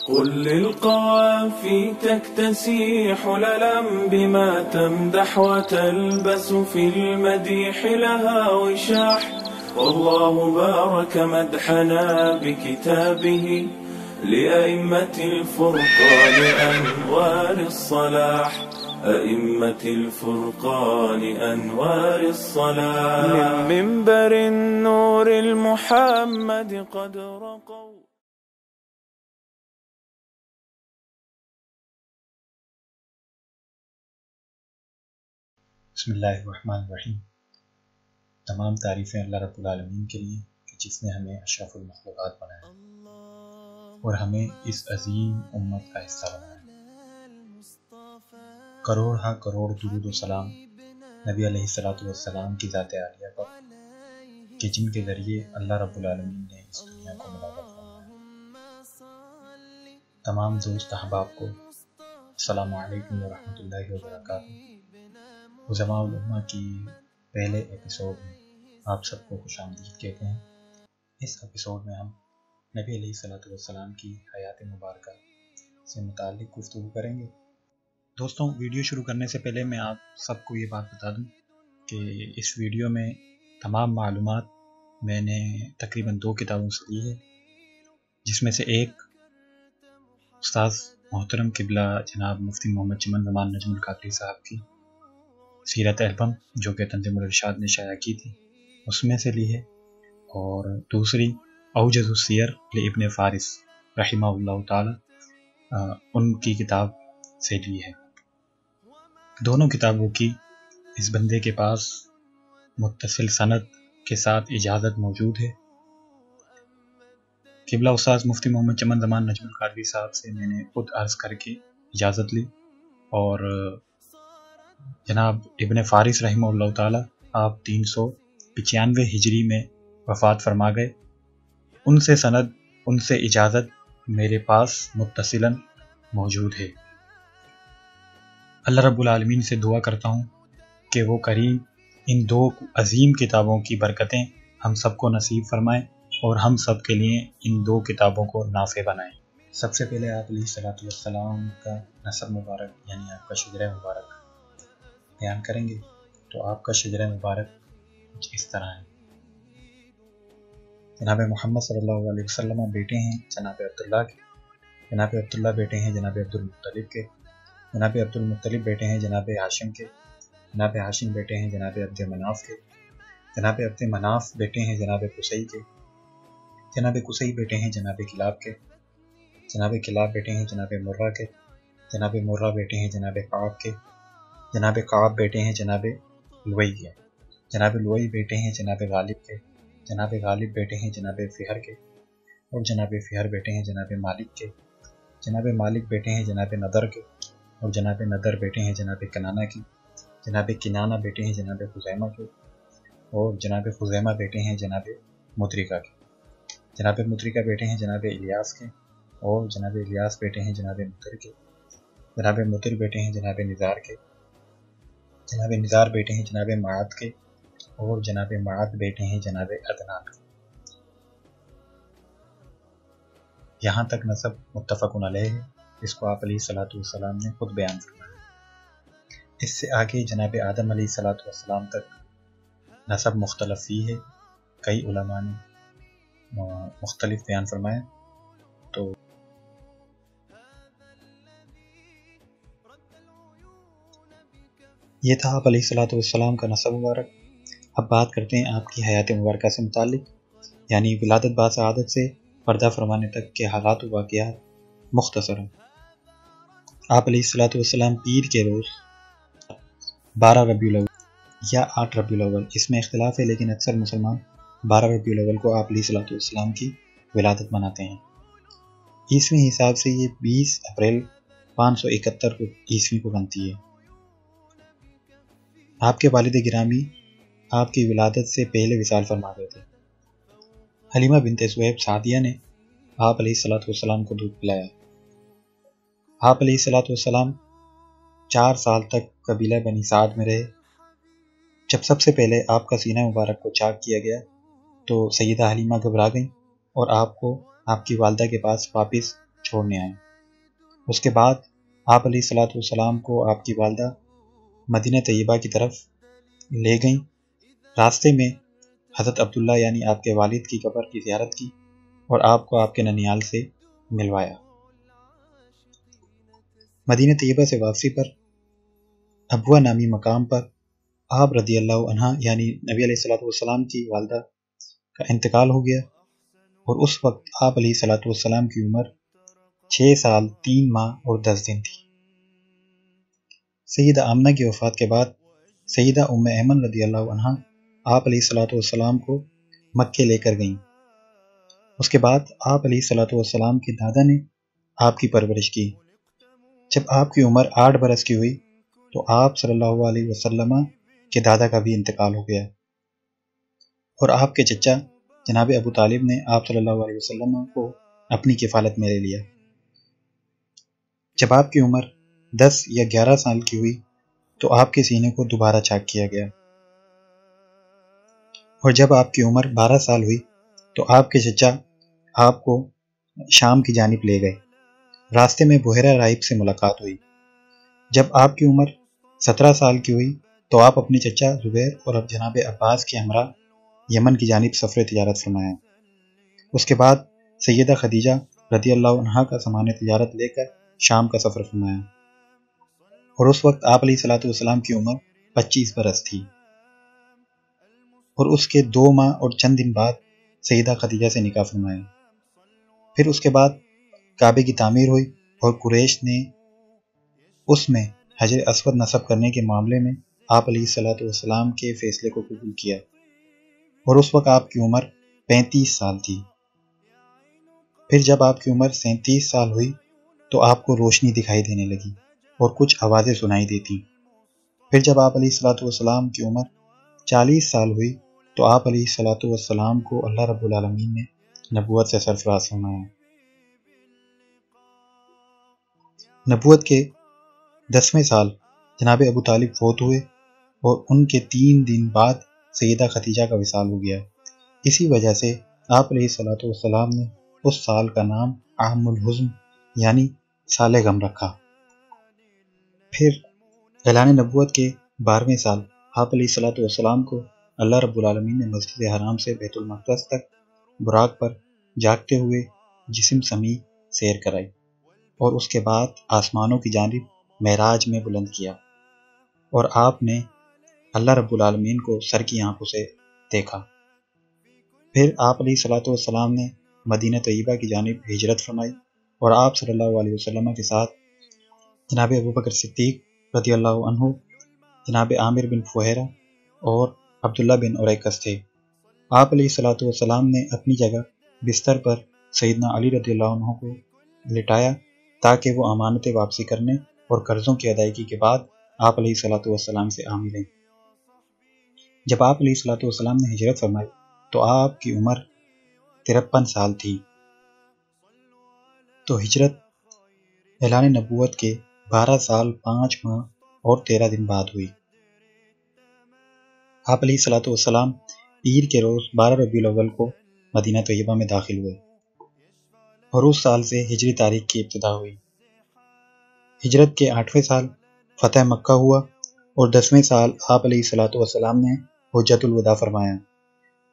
قل للقوافي تكتسي حللا بما تمدح وتلبس في المديح لها وشاح. والله بارك مدحنا بكتابه لأئمة الفرقان أنوار الصلاح. أئمة الفرقان أنوار الصلاح. من منبر النور المحمد قد رقوا. بسم اللہ الرحمن الرحیم۔ تمام تعریفیں اللہ رب العالمین کے لیے کہ جس نے ہمیں اشرف المخلوقات بنایا اور ہمیں اس عظیم امت کا حصہ بنایا۔ کروڑ ہاں کروڑ درود و سلام نبی علیہ الصلوۃ والسلام کی ذات عالیہ پر کہ جن کے ذریعے اللہ رب العالمین نے اس دنیا کو ملامت فرمایا۔ تمام دوست احباب کو السلام علیکم ورحمۃ اللہ وبرکاتہ۔ علماء الامہ کی پہلے ایپیسوڈ میں آپ سب کو خوش آمدید کہتے ہیں۔ اس ایپیسوڈ میں ہم نبی علیہ الصلوۃ والسلام کی حیات مبارکہ سے متعلق گفتگو کریں گے۔ دوستوں، ویڈیو شروع کرنے سے پہلے میں آپ سب کو یہ بات بتا دوں کہ اس ویڈیو میں تمام معلومات میں نے تقریباً 2 کتابوں سے لی ہے، جس میں سے ایک استاذ محترم قبلہ جناب مفتی محمد چمن زمان نجم القادری صاحب کی سیرت البم جو کہ تنظیم الارشاد نے شائع کی تھی اس میں سے لی ہے، اور دوسری اوجز السیر لابن فارس رحمہ اللہ تعالی ان کی کتاب سے لی ہے۔ دونوں کتابوں کی اس بندے کے پاس متصل سند کے ساتھ اجازت موجود ہے۔ قبلہ استاذ مفتی محمد چمن زمان نجم القادری صاحب سے میں نے خود عرض کر کے اجازت لی، اور جناب ابن فارس رحمہ اللہ تعالی آپ 395 ہجری میں وفات فرما گئے۔ ان سے سند، ان سے اجازت میرے پاس متصلاً موجود ہے۔ اللہ رب العالمین سے دعا کرتا ہوں کہ وہ کریم ان 2 عظیم کتابوں کی برکتیں ہم سب کو نصیب فرمائیں اور ہم سب کے لیے ان 2 کتابوں کو نافع بنائیں۔ سب سے پہلے آپ علیہ الصلوۃ والسلام کا نسب مبارک یعنی آپ کا شجرہ مبارک بیان کریں گے۔ تو آپ کا شجرہ مبارک کچھ اس طرح ہے۔ جناب محمد صلی اللہ علیہ وسلم بیٹے ہیں جناب عبداللہ کے، جناب عبداللہ بیٹے ہیں جناب عبد المطلب کے، جناب عبد المطلب بیٹے ہیں جناب ہاشم کے، جناب ہاشم بیٹے ہیں جناب عبد مناف کے، جناب عبد مناف بیٹے ہیں جناب قصی کے، جناب قصی بیٹے ہیں جناب کلاب کے، جناب کلاب بیٹے ہیں جناب مرہ کے، جناب مرہ بیٹے ہیں جناب قعب کے، جناب قعب بیٹے ہیں جناب لوئی کے، جناب لوئی بیٹے ہیں جناب غالب کے، جناب غالب بیٹے ہیں جناب فہر کے، اور جناب فہر بیٹے ہیں جناب مالک کے، جناب مالک بیٹے ہیں جناب نضر کے، اور جناب نضر بیٹے ہیں جناب کنانہ کی، جناب کنانہ بیٹے ہیں جناب خزیمہ کے، اور جناب خزیمہ بیٹے ہیں جناب مدرکہ کے، جناب مدرکہ بیٹے ہیں جناب الیاس کے، اور جناب الیاس بیٹے ہیں جناب مطر کے، جناب مطر بیٹے ہیں جناب نزار کے، جناب نزار بیٹے ہیں جناب معاد کے، اور جناب معاد بیٹے ہیں جناب عدنان کے۔ یہاں تک نسب متفق علیہ ہے، اس کو آپ علیہ الصلوۃ والسلام نے خود بیان فرمایا۔ اس سے آگے جناب آدم علیہ الصلوۃ والسلام تک نسب مختلف ہی ہے، کئی علماء نے مختلف بیان فرمایا۔ تو یہ تھا آپ علیہ الصلوۃ والسلام کا نسب مبارک۔ اب بات کرتے ہیں آپ کی حیات مبارکہ سے متعلق، یعنی ولادت بعد سعادت سے پردہ فرمانے تک کے حالات و واقعات مختصراً۔ آپ علیہ الصلوۃ والسلام پیر کے روز 12 ربیع الاول یا 8 ربیع الاول، اس میں اختلاف ہے، لیکن اکثر مسلمان 12 ربیع الاول کو آپ علیہ الصلوۃ والسلام کی ولادت مناتے ہیں۔ عیسوی حساب سے یہ 20 اپریل 571 عیسوی کو بنتی ہے۔ آپ کے والد گرامی آپ کی ولادت سے پہلے وصال فرما گئے تھے۔ حلیمہ بنت سہیب سعدیہ نے آپ علیہ الصلوۃ والسلام کو دودھ پلایا۔ آپ علیہ الصلوۃ والسلام 4 سال تک قبیلہ بنی سعد میں رہے۔ جب سب سے پہلے آپ کا سینہ مبارک کو چاک کیا گیا تو سیدہ حلیمہ گھبرا گئیں اور آپ کو آپ کی والدہ کے پاس واپس چھوڑنے آئیں۔ اس کے بعد آپ علیہ الصلوۃ والسلام کو آپ کی والدہ مدینہ طیبہ کی طرف لے گئیں۔ راستے میں حضرت عبداللہ یعنی آپ کے والد کی قبر کی زیارت کی اور آپ کو آپ کے ننیال سے ملوایا۔ مدینہ طیبہ سے واپسی پر ابوا نامی مقام پر آپ رضی اللہ عنہ یعنی نبی علیہ الصلوۃ والسلام کی والدہ کا انتقال ہو گیا، اور اس وقت آپ علیہ الصلوۃ والسلام کی عمر 6 سال 3 ماہ اور 10 دن تھی۔ سیدہ آمنہ کی وفات کے بعد سیدہ ام ایمن رضی اللہ عنہ آپ علیہ الصلوۃ والسلام کو مکے لے کر گئیں۔ اس کے بعد آپ علیہ الصلوۃ والسلام کے دادا نے آپ کی پرورش کی۔ جب آپ کی عمر 8 برس کی ہوئی تو آپ صلی اللہ علیہ وسلم کے دادا کا بھی انتقال ہو گیا، اور آپ کے چچا جناب ابو طالب نے آپ صلی اللہ علیہ وسلم کو اپنی کفالت میں لے لیا۔ جب آپ کی عمر 10 یا 11 سال کی ہوئی تو آپ کے سینے کو دوبارہ چاک کیا گیا، اور جب آپ کی عمر 12 سال ہوئی تو آپ کے چچا آپ کو شام کی جانب لے گئے۔ راستے میں بحیرہ راہب سے ملاقات ہوئی۔ جب آپ کی عمر 17 سال کی ہوئی تو آپ اپنے چچا زبیر اور اب جناب عباس کے ہمراہ یمن کی جانب سفر تجارت فرمایا۔ اس کے بعد سیدہ خدیجہ رضی اللہ عنہا کا سامان تجارت لے کر شام کا سفر فرمایا، اور اس وقت آپ علیہ الصلوۃ والسلام کی عمر 25 برس تھی، اور اس کے 2 ماہ اور چند دن بعد سیدہ خدیجہ سے نکاح فرمایا۔ پھر اس کے بعد کعبے کی تعمیر ہوئی، اور قریش نے اس میں حجر اسود نصب کرنے کے معاملے میں آپ علیہ الصلوۃ والسلام کے فیصلے کو قبول کیا، اور اس وقت آپ کی عمر 35 سال تھی۔ پھر جب آپ کی عمر 37 سال ہوئی تو آپ کو روشنی دکھائی دینے لگی اور کچھ آوازیں سنائی دیتی۔ پھر جب آپ علیہ الصلوۃ والسلام کی عمر 40 سال ہوئی تو آپ علیہ الصلوۃ والسلام کو اللہ رب العالمین نے نبوت سے سرفراز فرمایا۔ نبوت کے 10ویں سال جناب ابو طالب فوت ہوئے، اور ان کے 3 دن بعد سیدہ خدیجہ کا وصال ہو گیا۔ اسی وجہ سے آپ علیہ الصلوۃ والسلام نے اس سال کا نام عام الحزن یعنی سال غم رکھا۔ پھر اعلان نبوت کے 12ویں سال آپ علیہ الصلوۃ والسلام کو اللہ رب العالمین نے مسجد حرام سے بیت المقدس تک براق پر جاگتے ہوئے جسم سمیع سیر کرائی، اور اس کے بعد آسمانوں کی جانب معراج میں بلند کیا، اور آپ نے اللہ رب العالمین کو سر کی آنکھوں سے دیکھا۔ پھر آپ علیہ الصلوۃ والسلام نے مدینہ طیبہ کی جانب ہجرت فرمائی، اور آپ صلی اللہ علیہ وسلم کے ساتھ جناب ابوبکر صدیق رضی اللہ عنہ، جناب عامر بن فہیرہ اور عبداللہ بن اریکس تھے۔ آپ علیہ الصلوۃ والسلام نے اپنی جگہ بستر پر سیدنا علی رضی اللہ عنہ کو لٹایا تاکہ وہ امانتیں واپسی کرنے اور قرضوں کی ادائیگی کے بعد آپ علیہ الصلوۃ والسلام سے ملیں۔ جب آپ علیہ الصلوۃ والسلام نے ہجرت فرمائی تو آپ کی عمر 53 سال تھی، تو ہجرت اعلان نبوت کے 12 سال 5 ماہ اور 13 دن بعد ہوئی۔ آپ علیہ الصلوۃ والسلام عید کے روز 12 ربیع الاول کو مدینہ طیبہ میں داخل ہوئے، اور اس سال سے ہجری تاریخ کی ابتدا ہوئی۔ ہجرت کے 8ویں سال فتح مکہ ہوا، اور 10ویں سال آپ علیہ الصلوۃ والسلام نے حجۃ الوداع فرمایا۔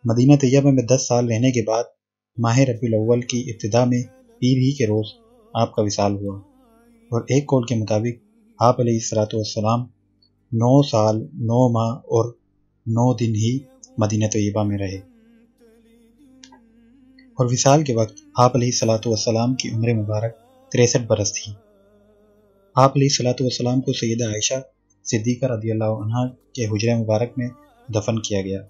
مدینہ طیبہ میں 10 سال رہنے کے بعد ماہ ربیع الاول کی ابتدا میں پیر ہی کے روز آپ کا وصال ہوا، اور ایک قول کے مطابق آپ علیہ الصلوۃ والسلام 9 سال 9 ماہ اور 9 دن ہی مدینہ طیبہ میں رہے، اور وصال کے وقت آپ علیہ الصلوۃ والسلام کی عمر مبارک 63 برس تھی۔ آپ علیہ الصلوۃ والسلام کو سیدہ عائشہ صدیقہ رضی اللہ عنہا کے حجرہ مبارک میں دفن کیا گیا۔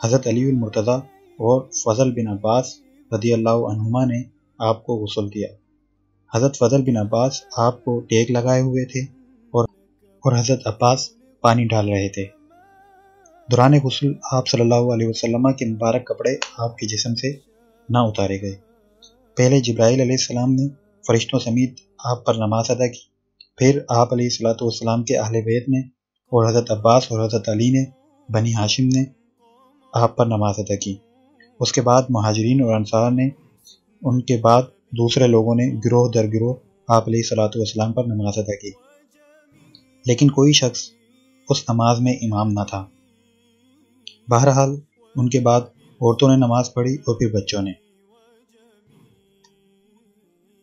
حضرت علی المرتضیٰ اور فضل بن عباس رضی اللہ عنہما نے آپ کو غسل دیا۔ حضرت فضل بن عباس آپ کو ٹیک لگائے ہوئے تھے، اور حضرت عباس پانی ڈال رہے تھے۔ دوران غسل آپ صلی اللہ علیہ وسلم کے مبارک کپڑے آپ کے جسم سے نہ اتارے گئے۔ پہلے جبرائیل علیہ السلام نے فرشتوں سمیت آپ پر نماز ادا کی، پھر آپ علیہ الصلوۃ والسلام کے اہل بیت نے اور حضرت عباس اور حضرت علی نے بنی ہاشم نے آپ پر نماز ادا کی۔ اس کے بعد مہاجرین اور انصار نے، ان کے بعد دوسرے لوگوں نے گروہ در گروہ آپ علیہ الصلوۃ والسلام پر نماز ادا کی، لیکن کوئی شخص اس نماز میں امام نہ تھا۔ بہرحال ان کے بعد عورتوں نے نماز پڑھی اور پھر بچوں نے،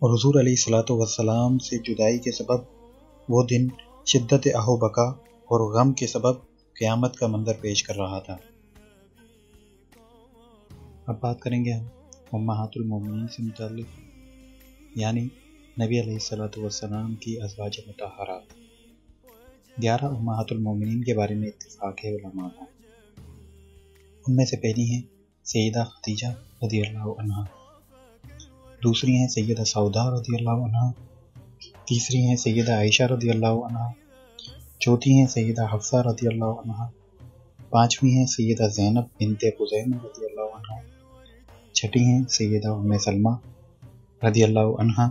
اور حضور علیہ الصلوۃ والسلام سے جدائی کے سبب وہ دن شدت آہ و بکا اور غم کے سبب قیامت کا منظر پیش کر رہا تھا۔ اب بات کریں گے ہم امہات المومنین سے متعلق، یعنی نبی علیہ الصلوۃ والسلام کی ازواج مطہرات۔ 11 امہات المومنین کے بارے میں اتفاق ہے علماء کا۔ ان میں سے پہلی ہیں سیدہ خدیجہ رضی اللہ عنہا، دوسری ہیں سیدہ سودا رضی اللہ عنہا، تیسری ہیں سیدہ عائشہ رضی اللہ عنہا، چوتھی ہیں سیدہ حفصہ رضی اللہ عنہا، پانچویں ہیں سیدہ زینب بنت خزیمہ رضی اللہ عنہا، چھٹی ہیں سیدہ ام سلمہ رضی اللہ عنہا،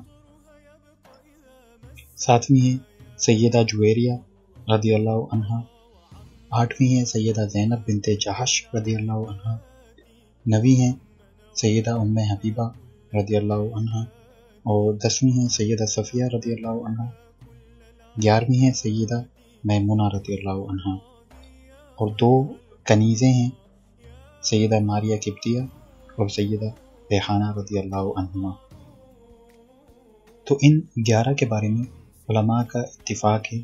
ساتویں ہیں سیدہ جویریہ رضی اللہ عنہا، آٹھویں ہیں سیدہ زینب بنت جحش رضی اللہ عنہا، نویں ہیں سیدہ ام حبیبہ رضی اللہ عنہا، اور 10ویں ہیں سیدہ صفیہ رضی اللہ عنہا، 11ویں ہیں سیدہ میمونہ رضی اللہ عنہا، اور 2 کنیزیں ہیں سیدہ ماریہ قبطیہ اور سیدہ ریحانہ رضی اللہ عنہما۔ تو ان 11 کے بارے میں علماء کا اتفاق ہے،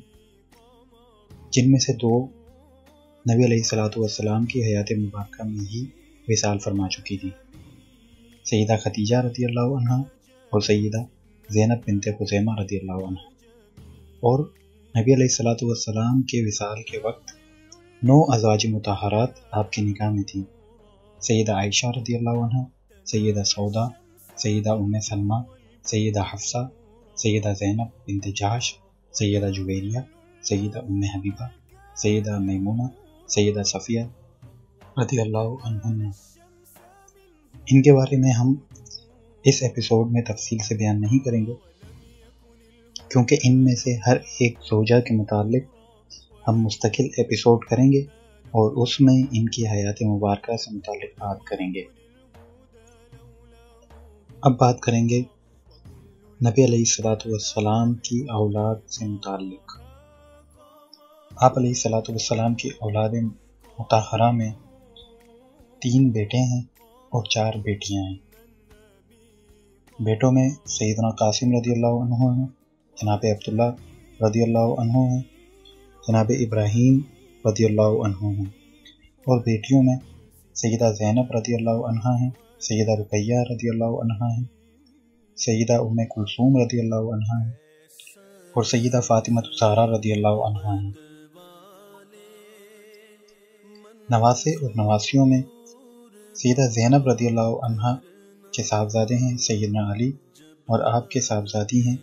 جن میں سے 2 نبی علیہ الصلوۃ والسلام کی حیات مبارکہ میں ہی وصال فرما چکی تھی، سیدہ خدیجہ رضی اللہ عنہا اور سیدہ زینب بنت خزیمہ رضی اللہ عنہا۔ اور نبی علیہ الصلوۃ والسلام کے وصال کے وقت 9 ازواج مطہرات آپ کی نکاح میں تھیں، سیدہ عائشہ رضی اللہ عنہا، سیدہ سودا، سیدہ ام سلمہ، سیدہ حفصہ، سیدہ زینب بنت جحش، سیدہ جویریہ، سیدہ ام حبیبہ، سیدہ میمونہ، سیدہ صفیہ رضی اللہ عنہم۔ ان کے بارے میں ہم اس ایپیسوڈ میں تفصیل سے بیان نہیں کریں گے، کیونکہ ان میں سے ہر ایک زوجہ کے متعلق ہم مستقل ایپیسوڈ کریں گے اور اس میں ان کی حیات مبارکہ سے متعلق بات کریں گے۔ اب بات کریں گے نبی علیہ الصلوۃ والسلام کی اولاد سے متعلق۔ آپ علیہ الصلوۃ والسلام کی اولاد مطہرہ میں 3 بیٹے ہیں اور 4 بیٹیاں ہیں۔ بیٹوں میں سیدنا قاسم رضی اللہ عنہ ہیں، جناب عبداللہ رضی اللہ عنہ ہیں، جناب ابراہیم رضی اللہ عنہ ہیں، اور بیٹیوں میں سیدہ زینب رضی اللہ عنہ ہیں، سیدہ رقیہ رضی اللہ عنہ ہیں، سیدہ ام کلثوم رضی اللہ عنہ ہیں، اور سیدہ فاطمہ الزہرا رضی اللہ عنہ ہیں۔ نواسے اور نواسیوں میں سیدہ زینب رضی اللہ عنہ کے صاحبزادے ہیں سیدنا علی، اور آپ کے صاحبزادی ہیں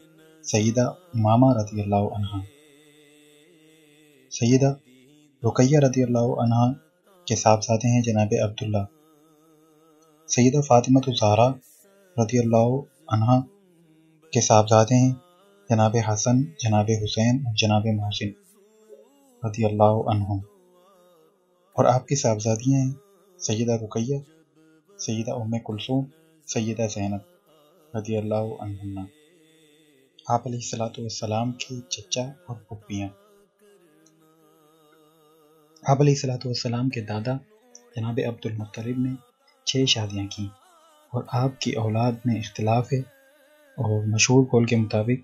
سیدہ امامہ رضی اللہ عنہ۔ سیدہ رقیہ رضی اللہ عنہ کے صاحبزادے ہیں جناب عبداللہ۔ سیدہ فاطمہ الزہرا رضی اللہ عنہ کے صاحبزادے ہیں جناب حسن، جناب حسین اور جناب محسن رضی اللہ عنہ، اور آپ کی صاحبزادیاں ہیں سیدہ رقیہ، سیدہ ام کلثوم، سیدہ زینب رضی اللہ عنہ۔ آپ علیہ الصلوۃ والسلام کے چچا اور پھوپھیاں۔ آپ علیہ الصلوۃ والسلام کے دادا جناب عبد المطلب نے 6 شادیاں کی، اور آپ کی اولاد میں اختلاف ہے، اور مشہور قول کے مطابق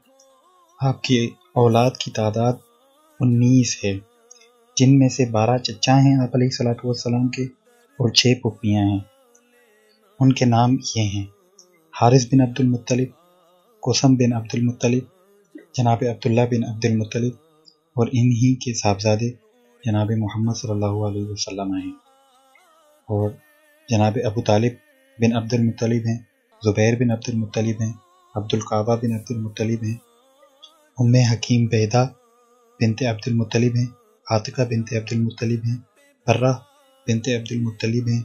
آپ کی اولاد کی تعداد 19 ہے، جن میں سے 12 چچا ہیں آپ علیہ الصلوۃ والسلام کے اور 6 پھوپھیاں ہیں۔ ان کے نام یہ ہیں: حارث بن عبد المطلب، قسم بن عبد المطلب، جناب عبداللہ بن عبد المطلب، اور انہی کے صاحبزادے جناب محمد صلی اللہ علیہ وسلم ہیں، اور جناب ابو طالب بن عبد المطلب ہیں، زبیر بن عبد المطلب ہیں، عبد القعبہ بن عبد المطلب ہیں، ام حکیم بیدہ بنت عبد المطلب ہیں، عاتقہ بنت عبد المطلب ہیں، برہ بنت عبد المطلب ہیں،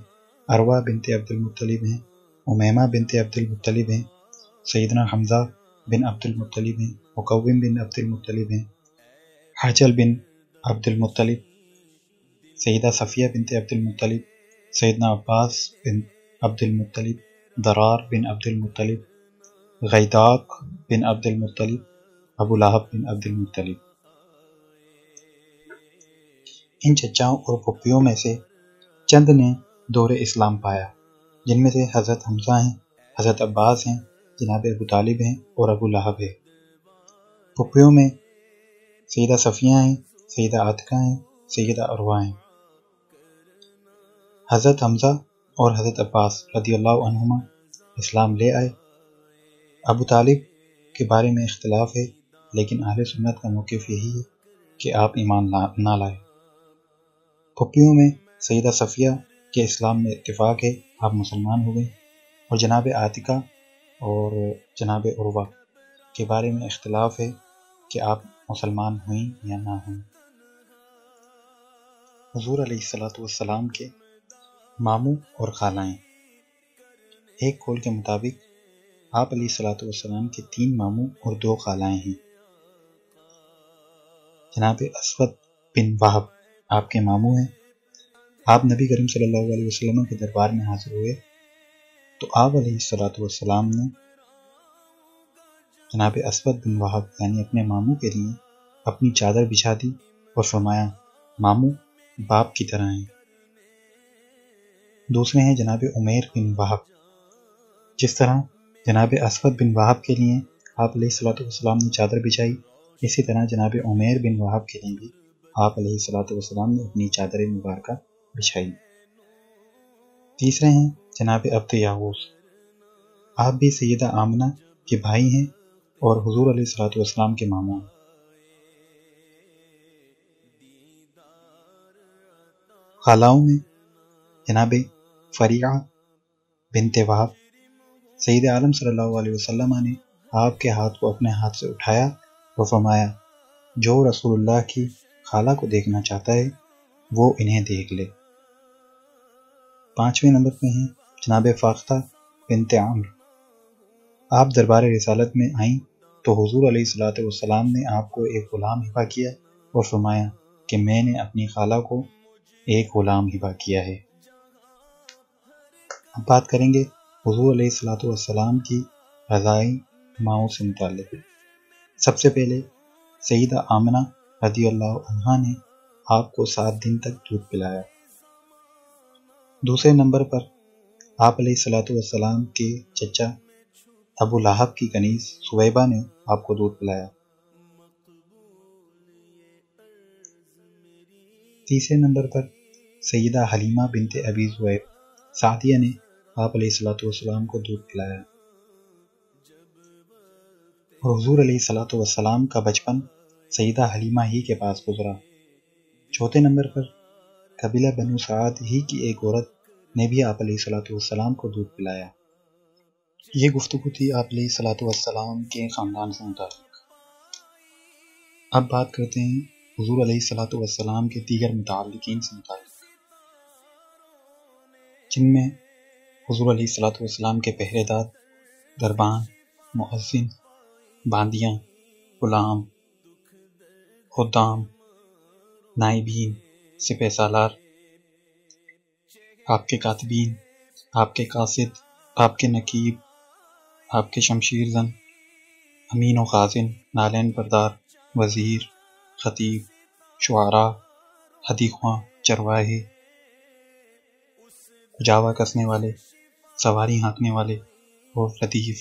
عروہ بنت عبد المطلب ہیں، امیمہ بنت عبد المطلب ہیں، سیدنا حمزہ بن عبد المطلب ہیں، مقوم بن عبد المطلب ہیں، حجل بن عبد المطلب، سیدہ صفیہ بنت عبد المطلب، سیدنا عباس بن عبد المطلب، درار بن عبد المطلب، غیداق بن عبد المطلب، ابو لہب بن عبد المطلب۔ ان چچاؤں اور پھپھیوں میں سے چند نے دور اسلام پایا، جن میں سے حضرت حمزہ ہیں، حضرت عباس ہیں، جناب ابو طالب ہیں اور ابو لہب ہے۔ پھپھیوں میں سیدہ صفیہ ہیں، سیدہ عاتقہ ہیں، سیدہ عروہ ہیں۔ حضرت حمزہ اور حضرت عباس رضی اللہ عنہما اسلام لے آئے۔ ابو طالب کے بارے میں اختلاف ہے، لیکن اہل سنت کا موقف یہی ہے کہ آپ ایمان نہ لائے۔ پھپھیوں میں سیدہ صفیہ کے اسلام میں اتفاق ہے، آپ مسلمان ہو گئے، اور جناب عاتقہ اور جناب عروہ کے بارے میں اختلاف ہے کہ آپ مسلمان ہوئیں یا نہ ہوئیں۔ حضور علیہ السلام کے ماموں اور خالائیں۔ ایک قول کے مطابق آپ علیہ السلام کے 3 ماموں اور 2 خالائیں ہیں۔ جناب اسود بن وہب آپ کے ماموں ہیں۔ آپ نبی کریم صلی اللہ علیہ وسلم کے دربار میں حاضر ہوئے تو آپ علیہ السلام نے جناب اسود بن وہب یعنی اپنے ماموں کے لیے اپنی چادر بچھا دی اور فرمایا ماموں باپ کی طرح ہیں۔ دوسرے ہیں جناب عمیر بن وہب۔ جس طرح جناب اسود بن وہب کے لیے آپ علیہ السلام نے چادر بچھائی، اسی طرح جناب عمیر بن وہب کے لیے بھی آپ علیہ السلام نے اپنی چادر مبارکہ بچھائی۔ تیسرے ہیں جناب عبد یاغوث۔ آپ بھی سیدہ آمنہ کے بھائی ہیں اور حضور علیہ السلام کے ماموں ہیں۔ خالاؤں میں جناب فریعہ بنت وہب۔ سید عالم صلی اللہ علیہ وسلم نے آپ کے ہاتھ کو اپنے ہاتھ سے اٹھایا اور فرمایا جو رسول اللہ کی خالہ کو دیکھنا چاہتا ہے وہ انہیں دیکھ لے۔ 5ویں نمبر پہ ہیں جناب فاختہ بنت عمرو۔ آپ دربار رسالت میں آئیں تو حضور علیہ السلام نے آپ کو ایک غلام ہبہ کیا اور فرمایا کہ میں نے اپنی خالہ کو ایک غلام ہبہ کیا ہے۔ اب بات کریں گے حضور علیہ السلام کی رضائی ماؤں سے متعلق۔ سب سے پہلے سیدہ آمنہ رضی اللہ عنہا نے آپ کو 7 دن تک دودھ پلایا۔ دوسرے نمبر پر آپ علیہ السلام کے چچا ابو لہب کی کنیز سویبہ نے آپ کو دودھ پلایا۔ تیسرے نمبر پر سیدہ حلیمہ بنت ابی ذؤیب سعدیہ نے آپ علیہ السلام کو دودھ پلایا۔ اور حضور علیہ السلام کا بچپن سیدہ حلیمہ ہی کے پاس گزرا۔ چوتھے نمبر پر قبیلہ بنو سعد ہی کی ایک عورت نے بھی آپ علیہ السلام کو دودھ پلایا۔ یہ گفتگو تھی آپ علیہ السلام کے خاندان سے متعلق۔ اب بات کرتے ہیں حضور علیہ السلام کے دیگر متعلقین سے متعلق، جن میں حضور علیہ السلام کے پہرے دار، دربان، مؤذن، باندیاں، غلام، خدام، نائبین، سپہ سالار، آپ کے کاتبین، آپ کے قاصد، آپ کے نقیب، آپ کے شمشیر زن، امین و خازن، نالین بردار، وزیر، خطیب، شعراء، ہدی خواں، چرواہے، جاوا کسنے والے، سواری ہانکنے والے اور ردیف،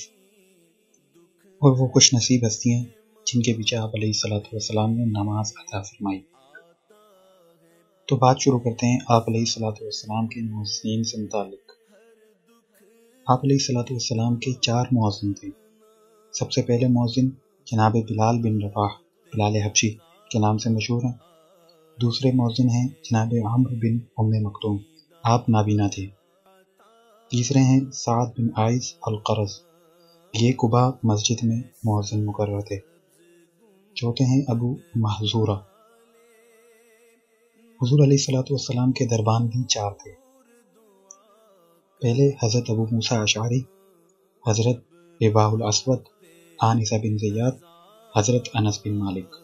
اور وہ خوش نصیب ہستیاں جن کے پیچھے آپ علیہ السلام نے نماز ادا فرمائی۔ تو بات شروع کرتے ہیں آپ علیہ السلام کے مؤذنین سے متعلق۔ آپ علیہ السلام کے 4 مؤذن تھے۔ سب سے پہلے مؤذن جناب بلال بن رباح، بلال حبشی کے نام سے مشہور ہیں۔ دوسرے مؤذن ہیں جناب عمرو بن ام مکتوم، آپ نابینا تھے۔ تیسرے ہیں سعد بن عائز القرظ، یہ قباء مسجد میں مؤذن مقرر تھے۔ چوتھے ہیں ابو محذورہ۔ حضور علیہ السلام کے دربان بھی 4 تھے۔ پہلے حضرت ابو موسیٰ اشعری، حضرت رباح الاسود، آنسہ بن زیاد، حضرت انس بن مالک۔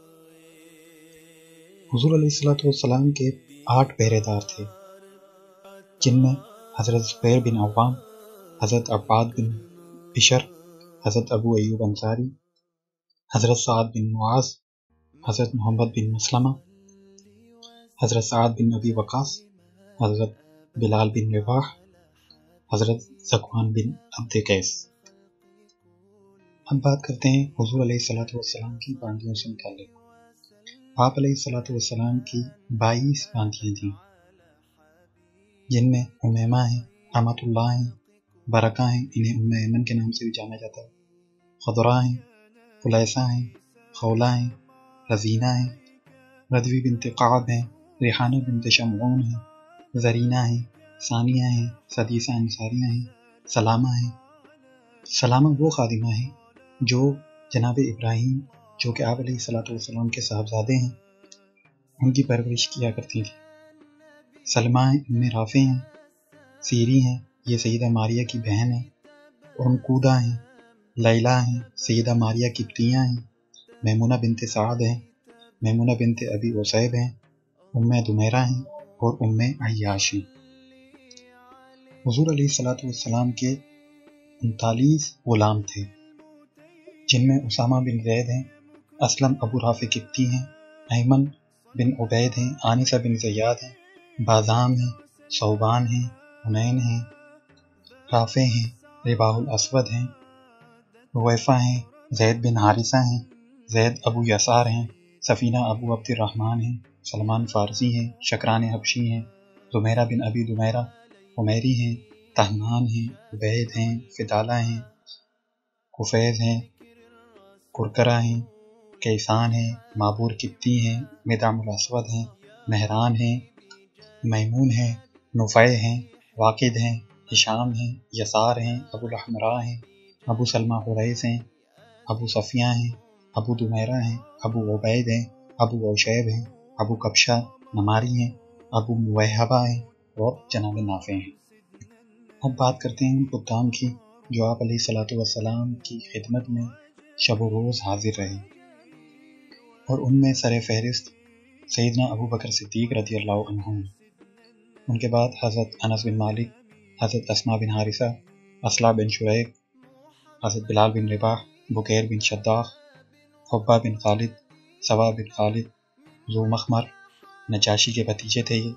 حضور علیہ السلام کے 8 پہرے دار تھے، جن میں حضرت زبیر بن عوام، حضرت عباد بن بشر، حضرت ابو ایوب انصاری، حضرت سعد بن معاذ، حضرت محمد بن مسلمہ، حضرت سعد بن ابی وقاص، حضرت بلال بن رباح، حضرت ذکوان بن عبد قیس۔ اب بات کرتے ہیں حضور علیہ الصلوۃ والسلام کی باندیوں سے متعلق۔ آپ علیہ الصلوۃ والسلام کی 22 باندیاں تھیں، جن میں امیمہ ہیں، امۃ اللہ ہیں، برکہ ہیں، انہیں ام ایمن کے نام سے بھی جانا جاتا ہے، خضرا ہیں، خلیصہ ہیں، خولہ ہیں، رزینہ ہیں، ردوی بنت قعب ہیں، ریحانہ بنت شمعون ہیں، زرینہ ہیں، ثانیہ ہیں، سدیسہ انصاریہ ہیں، سلامہ ہیں۔ سلامہ وہ خادمہ ہیں جو جناب ابراہیم، جو کہ آپ علیہ الصلوۃ والسلام کے صاحبزادے ہیں، ان کی پرورش کیا کرتی تھی۔ سلمہ ہیں، ام رافع ہیں، سیری ہیں، یہ سیدہ ماریہ کی بہن ہیں، عنقودہ ہیں، لیلہ ہیں، سیدہ ماریہ قبطیہ ہیں، میمونہ بنت سعد ہیں، میمونہ بنت ابی عصیب ہیں، ام دمیرہ ہیں اور ام عیاش ہیں۔ حضور علیہ الصلوۃ والسلام کے 39 غلام تھے، جن میں اسامہ بن زید ہیں، اسلم ابو رافع قبطی ہیں، ایمن بن عبید ہیں، آنسہ بن زیاد ہیں، بازام ہیں، صوبان ہیں، حنین ہیں، رافع ہیں، رباح الاسود ہیں، رویفہ ہیں، زید بن حارثہ ہیں، زید ابو یسار ہیں، سفینہ ابو عبد الرحمن ہیں، سلمان فارسی ہیں، شکران حبشی ہیں، زمیرہ بن ابی دمیرہ عمیری ہیں، تہمان ہیں، عبید ہیں، فدالہ ہیں، کفیز ہیں، کرکرہ ہیں، کیسان ہیں، معبور قبطی ہیں، مدعم الاسود ہیں، مہران ہیں، میمون ہیں، نفع ہیں، واقد ہیں، ہشام ہیں، یسار ہیں، ابو الاحمراء ہیں، ابو سلمہ حریث ہیں، ابو صفیہ ہیں، ابو دمیرہ ہیں، ابو عبید ہیں، ابو عشیب ہیں، ابو کبشہ نماری ہیں، ابو موہبہ ہیں اور جناب نافع ہیں۔ اب بات کرتے ہیں ان خدام کی جو آپ علیہ الصلوۃ والسلام کی خدمت میں شب و روز حاضر رہے، اور ان میں سر فہرست سیدنا ابو بکر صدیق رضی اللہ عنہ ہیں۔ ان کے بعد حضرت انس بن مالک، حضرت اسماء بن حارثہ، اصلاح بن شریک، حضرت بلال بن رباح، بکیر بن شداخ، حبہ بن خالد، سوا بن خالد، ذو مخمر، نجاشی کے بھتیجے تھے یہ،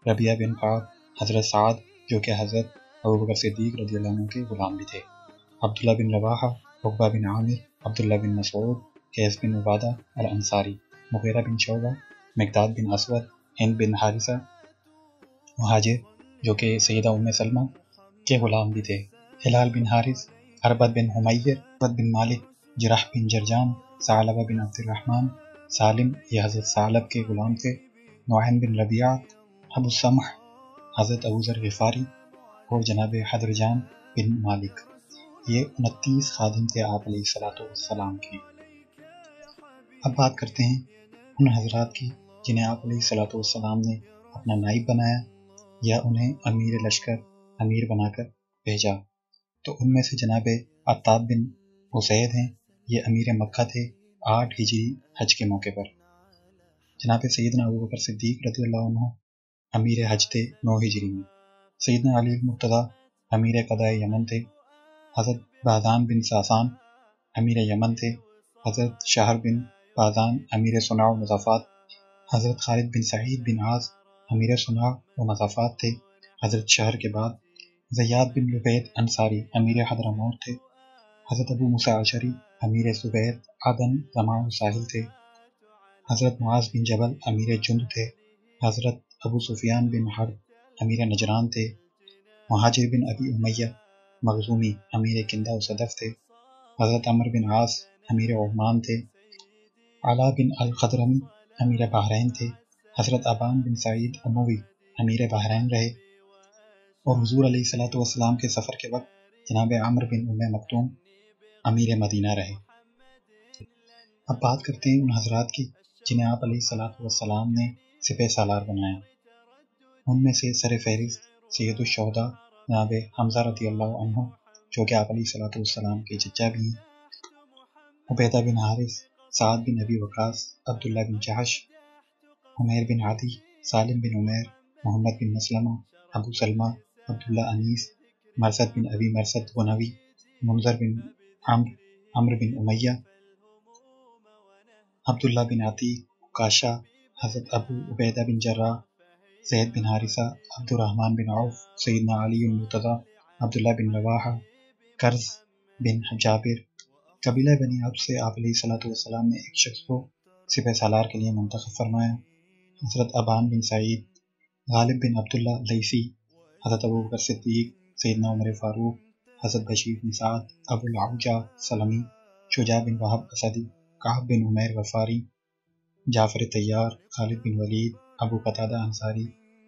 ربیعہ بن کعب، حضرت سعد جو کہ حضرت ابوبکر صدیق رضی اللہ عنہ کے غلام بھی تھے، عبداللہ بن رواحہ، عقبہ بن عامر، عبداللہ بن مسعود، قیس بن عبادہ الانصاری، مغیرہ بن شعبہ، مقداد بن اسود، ہند بن حارثہ، مہاجر جو کہ سیدہ ام سلمہ کے غلام بھی تھے، ہلال بن حارث، عربت بن حمیر، عربت بن مالک، جرح بن جرجان، ثعلبہ بن عبد الرحمن، سالم یہ حضرت ثعلب کے غلام تھے، نعیم بن ربیعہ، ابو السمح، حضرت ابو ذر غفاری اور جناب حضرجان بن مالک۔ یہ 29 خادم تھے آپ علیہ الصلوۃ والسلام کے۔ اب بات کرتے ہیں ان حضرات کی جنہیں آپ علیہ الصلوۃ والسلام نے اپنا نائب بنایا یا انہیں امیر لشکر، امیر بنا کر بھیجا۔ تو ان میں سے جناب عتاب بن اسید ہیں، یہ امیر مکہ تھے 8 ہجری حج کے موقع پر۔ جناب سیدنا ابوبکر صدیق رضی اللہ عنہ امیر حج تھے 9 ہجری میں۔ سیدنا علی المرتضیٰ امیر قضاء یمن تھے۔ حضرت بازان بن ساسان امیر یمن تھے۔ حضرت شہر بن بازان امیر صنع و مضافات، حضرت خالد بن سعید بن عاص امیر صنع و مضافات تھے۔ حضرت شہر کے بعد زیاد بن لبید انصاری امیر حضرموت تھے۔ حضرت ابو موسیٰ اشعری امیر زبید عدن زماں و ساحل تھے۔ حضرت معاذ بن جبل امیر جند تھے۔ حضرت ابو سفیان بن حرب امیر نجران تھے۔ مہاجر بن ابی امیہ مخزومی امیر کندہ و صدف تھے۔ حضرت عمر بن عاص امیر عمان تھے۔ علا بن الخضرمی امیر بحرین تھے۔ حضرت ابان بن سعید اموی امیر بحرین رہے، اور حضور علیہ الصلوۃ والسلام کے سفر کے وقت جناب عمرو بن ام مکتوم امیر مدینہ رہے۔ اب بات کرتے ہیں ان حضرات کی جنہیں آپ علیہ الصلوۃ والسلام نے سپہ سالار بنایا۔ ان میں سے سر فہرست سید الشہداء جناب حمزہ رضی اللہ عنہ جو کہ آپ علیہ الصلوۃ والسلام کے چچا بھی ہیں، عبیدہ بن حارث، سعد بن ابی وقاص، عبداللہ بن جحش، عمیر بن عدی، سالم بن عمیر، محمد بن مسلمہ، ابو سلمہ، عبداللہ انیس، مرثد بن ابی مرثد غنوی، منذر بن عمرو، عمرو بن امیہ، عبداللہ بن عتیق، عکاشہ، حضرت ابو عبیدہ بن جراح، زید بن حارثہ، عبد الرحمن بن عوف، سیدنا علی المرتضیٰ، عبداللہ بن رواحہ، کرز بن جابر۔ قبیلہ بنی عبد سے آپ علیہ السلام نے ایک شخص کو سپہ سالار کے لیے منتخب فرمایا، حضرت ابان بن سعید، غالب بن عبداللہ لیثی، حضرت ابوبکر صدیق، سیدنا عمر فاروق، حضرت بشیر بن سعد، ابو العوجہ سلمی، شجاع بن وہب اسدی، کعب بن عمیر غفاری، جعفر طیار، خالد بن ولید، ابو قتادہ انصاری،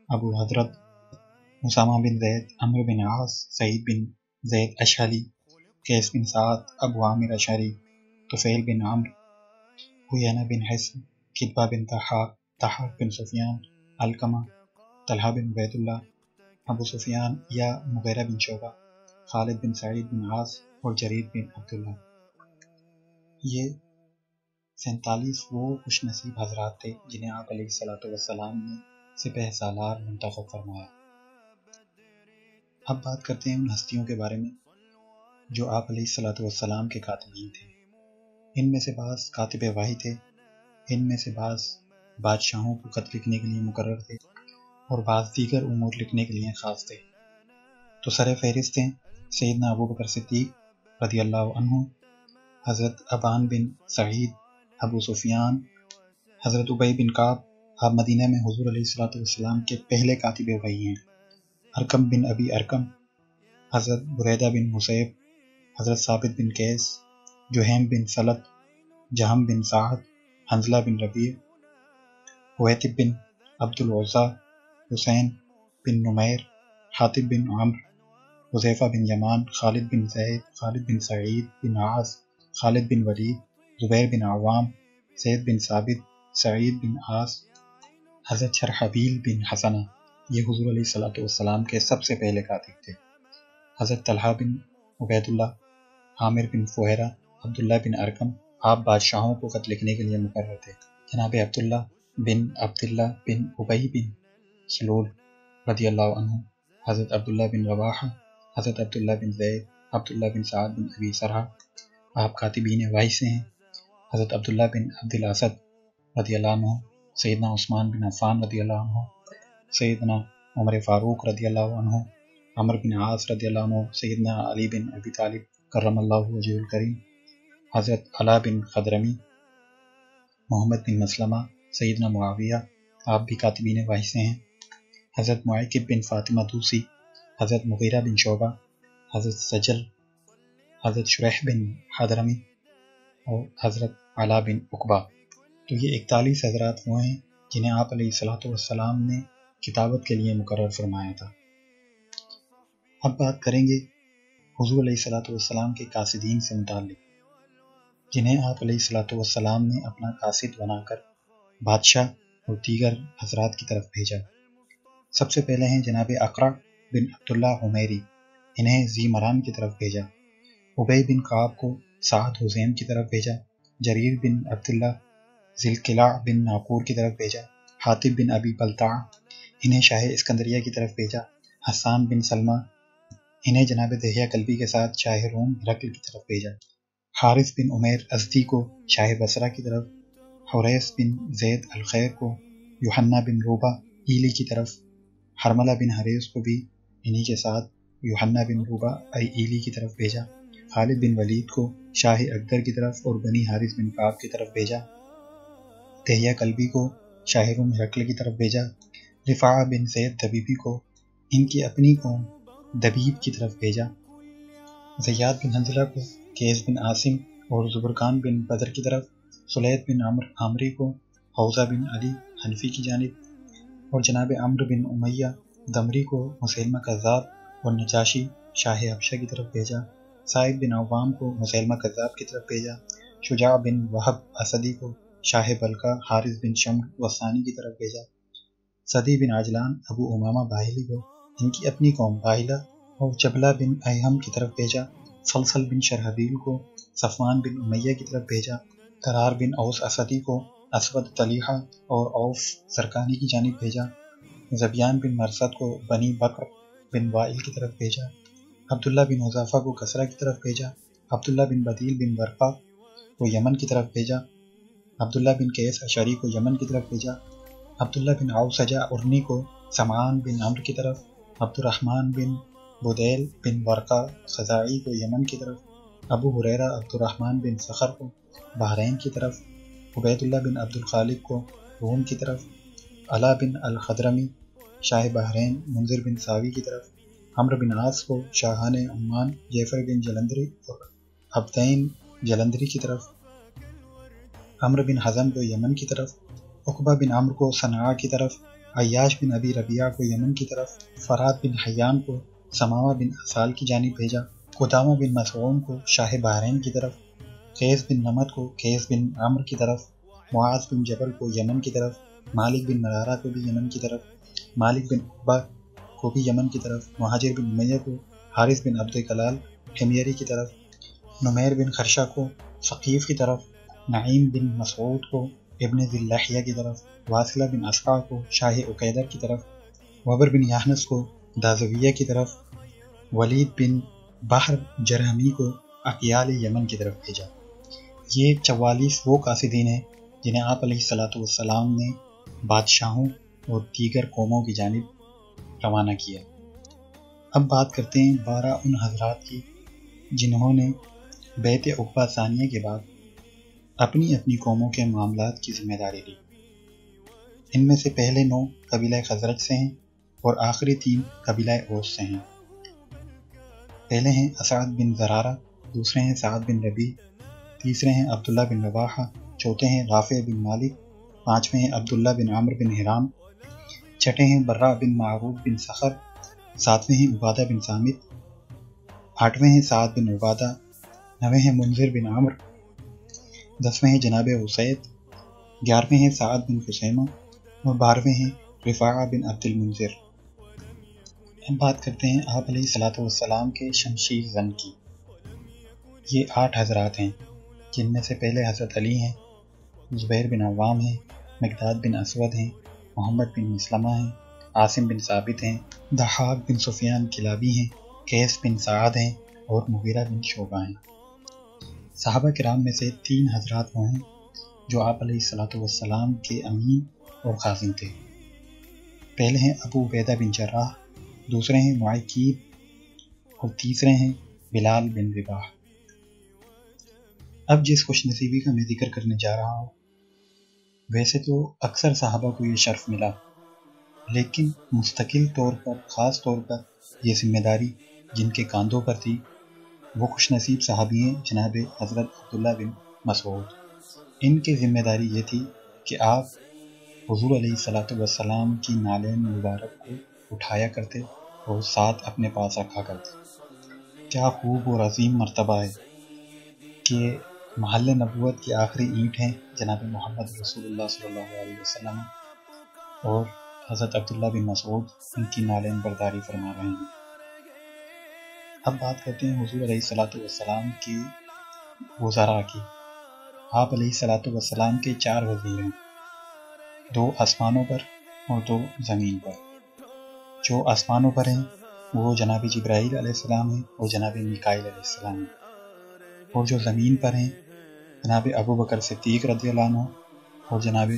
ابو حضرت، اسامہ بن زید، عمرو بن عاص، سعید بن زید اشہلی، قیس بن سعد، ابو عامر اشعری، طفیل بن عمرو، حیینہ بن حصن، کتبہ بن ضحاک بن سفیان، علقمہ، طلحہ بن عبید اللہ، ابو سفیان یا مغیرہ بن شعبہ، خالد بن سعید بن عاص اور جریر بن عبداللہ۔ یہ 47 وہ خوش نصیب حضرات تھے جنہیں آپ علیہ السلام نے سپہ سالار منتخب فرمایا۔ اب بات کرتے ہیں ان ہستیوں کے بارے میں جو آپ علیہ السلام کے کاتبین تھے۔ ان میں سے بعض کاتب وحی تھے، ان میں سے بعض بادشاہوں کو خط لکھنے کے لیے مقرر تھے اور بعض دیگر امور لکھنے کے لیے خاص تھے۔ تو سر فہرست ہیں سیدنا ابوبکر صدیق رضی اللہ عنہ، حضرت ابان بن سعید، ابو سفیان، حضرت ابی بن کعب۔ آپ مدینہ میں حضور علیہ السلام کے پہلے کاتب وحی ہیں۔ ارقم بن ابی ارقم، حضرت بریدہ بن حصیب، حضرت ثابت بن قیس، جہیم بن سلط، جہم بن سعد، حنظلہ بن ربیع، حویتب بن عبد العزیٰ، حسین بن نمیر، حاتب بن عمرو، حذیفہ بن یمان، خالد بن زید، خالد بن سعید بن عاص، خالد بن ولید، زبیر بن عوام، زید بن ثابت، سعید بن عاص، حضرت شرحبیل بن حسنہ۔ یہ حضور علیہ السلام کے سب سے پہلے کاتب تھے۔ حضرت طلحہ بن عبید اللہ، عامر بن فہیرہ، عبداللہ بن ارقم۔ آپ بادشاہوں کو خط لکھنے کے لیے مقرر تھے۔ جناب عبداللہ بن ابی بن سلول رضی اللہ عنہ، حضرت عبداللہ بن رواحہ، حضرت عبداللہ بن زید، عبداللہ بن سعد بن ابی سرح۔ آپ کاتبین وحی سے ہیں۔ حضرت عبداللہ بن عبد الاسد رضی اللہ عنہ، سیدنا عثمان بن عفان رضی اللہ عنہ، سیدنا عمر فاروق رضی اللہ عنہ، عمرو بن عاص رضی اللہ عنہ، سیدنا علی بن ابی طالب کرم اللہ وجہہ الکریم، حضرت علا بن خضرمی، محمد بن مسلمہ، سیدنا معاویہ۔ آپ بھی کاتبین وحی سے ہیں۔ حضرت معقب بن فاطمہ دوسی، حضرت مغیرہ بن شعبہ، حضرت سجل، حضرت شریح بن حضرمی اور حضرت علا بن عقبہ۔ تو یہ 41 حضرات وہ ہیں جنہیں آپ علیہ السلام نے کتابت کے لیے مقرر فرمایا تھا۔ اب بات کریں گے حضور علیہ السلام کے قاصدین سے متعلق، جنہیں آپ علیہ السلام نے اپنا قاصد بنا کر بادشاہ اور دیگر حضرات کی طرف بھیجا۔ سب سے پہلے ہیں جناب اقرع بن عبداللہ حمیری، انہیں ذی مران کی طرف بھیجا۔ ابی بن کعب کو سعد حزیم کی طرف بھیجا۔ جریر بن عبداللہ ذی القلاع بن ناقور کی طرف بھیجا۔ حاتب بن ابی بلتع، انہیں شاہ اسکندریہ کی طرف بھیجا۔ حسان بن سلمہ، انہیں جناب دہیہ کلبی کے ساتھ شاہ روم ہرقل کی طرف بھیجا۔ حارث بن عمیر ازدی کو شاہ بصرہ کی طرف، حریث بن زید الخیر کو یوحنا بن روبہ ایلی کی طرف، حرملہ بن حریث کو بھی انہی کے ساتھ یوحنا بن روبہ ایلی کی طرف بھیجا۔ خالد بن ولید کو شاہ اکدر کی طرف اور بنی حارث بن کعب کی طرف بھیجا۔ دہیہ کلبی کو شاہ روم ہرقل کی طرف بھیجا۔ رفاعہ بن زید دبیبی کو ان کی اپنی قوم دبیب کی طرف بھیجا۔ زیاد بن حنظلہ کو قیس بن عاصم اور زبرقان بن بدر کی طرف، سلید بن عمرو عامری کو حوزہ بن علی حنفی کی جانب، اور جناب عمرو بن امیہ دمری کو مسیلمہ کذاب اور نجاشی شاہ حبشہ کی طرف بھیجا۔ سعید بن عوام کو مسیلمہ کذاب کی طرف بھیجا۔ شجاع بن وہب اسدی کو شاہ بلقا حارث بن شمر غسانی کی طرف بھیجا۔ صدی بن عجلان ابو امامہ باہلی کو ان کی اپنی قوم باہلہ اور جبلہ بن ایہم کی طرف بھیجا۔ سلسل بن شرحبیل کو صفوان بن امیہ کی طرف بھیجا۔ قرار بن اوس اسدی کو اسود طلیحہ اور اوف زرقانی کی جانب بھیجا۔ زبیان بن مرثد کو بنی بکر بن وائل کی طرف بھیجا۔ عبداللہ بن حذافہ کو کسرہ کی طرف بھیجا۔ عبداللہ بن بدیل بن ورقہ کو یمن کی طرف بھیجا، عبداللہ بن قیس اشعری کو یمن کی طرف بھیجا، عبداللہ بن اوسجہ ارنی کو سمعان بن عمرو کی طرف، عبد الرحمن بن بدیل بن ورقہ خزاعی کو یمن کی طرف، ابو ہریرہ عبد الرحمن بن صخر کو بحرین کی طرف، عبید اللہ بن عبد الخالق کو روم کی طرف، علا بن الخضرمی شاہ بحرین منذر بن ساوی کی طرف، عمرو بن عاص کو شاہان عمان جعفر بن جلندری اور عبدین جلندری کی طرف، عمرو بن حزم کو یمن کی طرف، عقبہ بن عمرو کو صنعاء کی طرف، عیاش بن ابی ربیعہ کو یمن کی طرف، فرات بن حیان کو ثمامہ بن اسال کی جانب بھیجا، قدامہ بن مسعون کو شاہ بحرین کی طرف، قیس بن نمد کو قیس بن عمرو کی طرف، معاذ بن جبل کو یمن کی طرف، مالک بن مرارہ کو بھی یمن کی طرف، مالک بن عقبہ کو بھی یمن کی طرف، مہاجر بن امیہ کو حارث بن عبد کلال حمیری کی طرف، نمیر بن خرشہ کو ثقیف کی طرف، نعیم بن مسعود کو ابن ذی اللحیہ کی طرف، واصلہ بن اسقع کو شاہ عقیدر کی طرف، وبر بن یحنس کو دازویہ کی طرف، ولید بن بحر جرہمی کو اقیال یمن کی طرف بھیجا۔ یہ 44 وہ قاصدین ہیں جنہیں آپ علیہ الصلوۃ والسلام نے بادشاہوں اور دیگر قوموں کی جانب روانہ کیا۔ اب بات کرتے ہیں 12 ان حضرات کی جنہوں نے بیعت عقبہ ثانیہ کے بعد اپنی اپنی قوموں کے معاملات کی ذمہ داری لی۔ ان میں سے پہلے 9 قبیلہ خزرج سے ہیں اور آخری 3 قبیلہ اوس سے ہیں۔ پہلے ہیں اسعد بن زرارہ، دوسرے ہیں سعد بن ربیع، تیسرے ہیں عبداللہ بن رواحہ، چوتھے ہیں رافع بن مالک، پانچویں ہیں عبداللہ بن عمرو بن حرام، چھٹے ہیں برہ بن معروف بن صخر، ساتویں ہیں عبادہ بن صامت، آٹھویں ہیں سعد بن عبادہ، نویں ہیں منذر بن عمرو، 10ویں ہیں جناب اسید، 11ویں ہیں سعد بن خثیمہ اور 12ویں ہیں رفاعہ بن عبد المنذر۔ اب بات کرتے ہیں آپ علیہ الصلوۃ والسلام کے شمشیر زن کی۔ یہ 8 حضرات ہیں جن میں سے پہلے حضرت علی ہیں، زبیر بن عوام ہیں، مقداد بن اسود ہیں، محمد بن مسلمہ ہیں، عاصم بن ثابت ہیں، ضحاک بن سفیان کلابی ہیں، قیس بن سعد ہیں اور مغیرہ بن شعبہ ہیں۔ صحابہ کرام میں سے 3 حضرات وہ ہیں جو آپ علیہ الصلوۃ والسلام کے امین اور خازن تھے۔ پہلے ہیں ابو عبیدہ بن جراح، دوسرے ہیں معیقیب اور تیسرے ہیں بلال بن رباح۔ اب جس خوش نصیبی کا میں ذکر کرنے جا رہا ہوں، ویسے تو اکثر صحابہ کو یہ شرف ملا، لیکن مستقل طور پر خاص طور پر یہ ذمہ داری جن کے کاندھوں پر تھی وہ خوش نصیب صحابی ہیں جناب حضرت عبداللہ بن مسعود۔ ان کی ذمہ داری یہ تھی کہ آپ حضور علیہ الصلوۃ والسلام کی نالین مبارک کو اٹھایا کرتے اور ساتھ اپنے پاس رکھا کرتے۔ کیا خوب اور عظیم مرتبہ ہے کہ محل نبوت کی آخری اینٹ ہیں جناب محمد رسول اللہ صلی اللہ علیہ وسلم اور حضرت عبداللہ بن مسعود ان کی نالین برداری فرما رہے ہیں۔ اب بات کرتے ہیں حضور علیہ الصلوۃ والسلام کی وزراء کی۔ آپ علیہ الصلوۃ والسلام کے 4 وزیر ہیں، 2 آسمانوں پر اور 2 زمین پر۔ جو آسمانوں پر ہیں وہ جناب جبرائیل علیہ السلام ہیں اور جناب میکائیل علیہ السلام ہیں، اور جو زمین پر ہیں جناب ابو بکر صدیق رضی اللہ عنہ اور جناب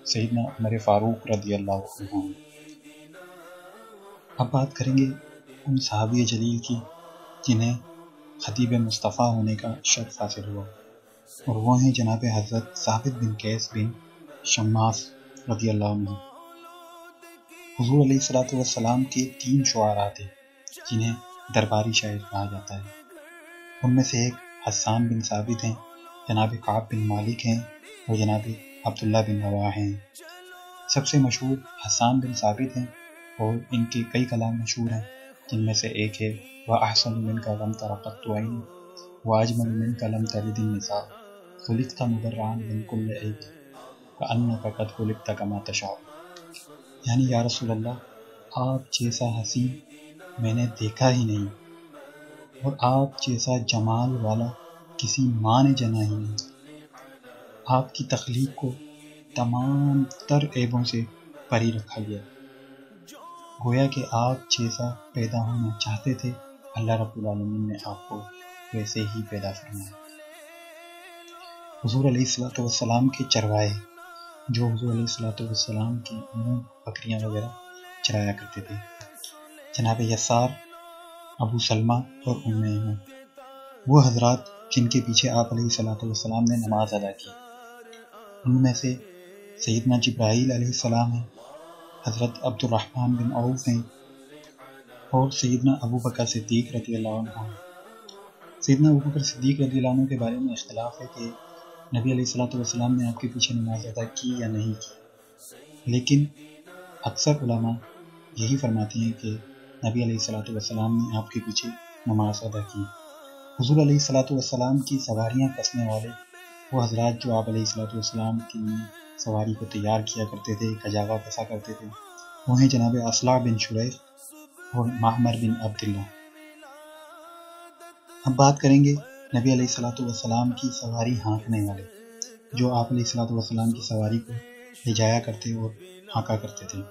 سیدنا عمر فاروق رضی اللہ عنہ۔ اب بات کریں گے ان صحابی جلیل کی جنہیں خطیب مصطفیٰ ہونے کا شرف حاصل ہوا، اور وہ ہیں جناب حضرت ثابت بن قیس بن شماس رضی اللہ عنہ۔ حضور علیہ الصلوۃ والسلام کے 3 شعراء تھے جنہیں درباری شاعر کہا جاتا ہے۔ ان میں سے ایک حسان بن ثابت ہیں، جناب کعب بن مالک ہیں اور جناب عبداللہ بن رواحہ ہیں۔ سب سے مشہور حسان بن ثابت ہیں اور ان کے کئی کلام مشہور ہیں، جن میں سے ایک ہے وَأَحْسَنُ مِنْكَ لَمْ تَرَ قَطُّ عَيْنٌ وَأَجْمَلُ مِنْكَ لَمْ تَلِدِ النِّسَاءُ خُلِقْتَ مُبَرَّأً مِنْ كُلِّ عَيْبٍ كَأَنَّكَ قَدْ خُلِقْتَ كَمَا تَشَاءُ۔ یعنی یا رسول اللہ، آپ جیسا حسین میں نے دیکھا ہی نہیں، اور آپ جیسا جمال والا کسی ماں نے جنا ہی نہیں۔ آپ کی تخلیق کو تمام تر عیبوں سے پری رکھا گیا، گویا کہ آپ جیسا پیدا ہونا چاہتے تھے، اللہ رب العالمین نے آپ کو ویسے ہی پیدا فرمائے۔ حضور علیہ الصلوۃ والسلام کے چروائے جو حضور علیہ الصلوۃ والسلام کی بکریاں وغیرہ چرایا کرتے تھے، جناب یسار، ابو سلمہ اور ام ایمن، وہ حضرات جن کے پیچھے آپ علیہ الصلوۃ والسلام نے نماز ادا کی، ان میں سے سیدنا جبرائیل علیہ السلام ہیں، حضرت عبد الرحمن بن عوف ہیں، اور سیدنا ابو بکر صدیق رضی اللہ عنہ ہیں۔ سیدنا ابو بکر صدیق رضی اللہ عنہ کے بارے میں اختلاف ہے کہ نبی علیہ الصلوۃ والسلام نے آپ کے پیچھے نماز ادا کی یا نہیں کی، لیکن اکثر علماء یہی فرماتے ہیں کہ نبی علیہ الصلوۃ والسلام نے آپ کے پیچھے نماز ادا کی۔ حضور علیہ الصلوۃ والسلام کی سواریاں کسنے والے وہ حضرات جو آپ علیہ الصلوۃ والسلام کی سواری کو تیار کیا کرتے تھے، کجاوا کسا کرتے تھے، وہ ہیں جناب اصلع بن شریح اور معمر بن عبداللہ۔ اب بات کریں گے نبی علیہ الصلوۃ والسلام کی سواری ہانکنے والے، جو آپ علیہ الصلوۃ والسلام کی سواری کو لے جایا کرتے اور ہانکا کرتے تھے۔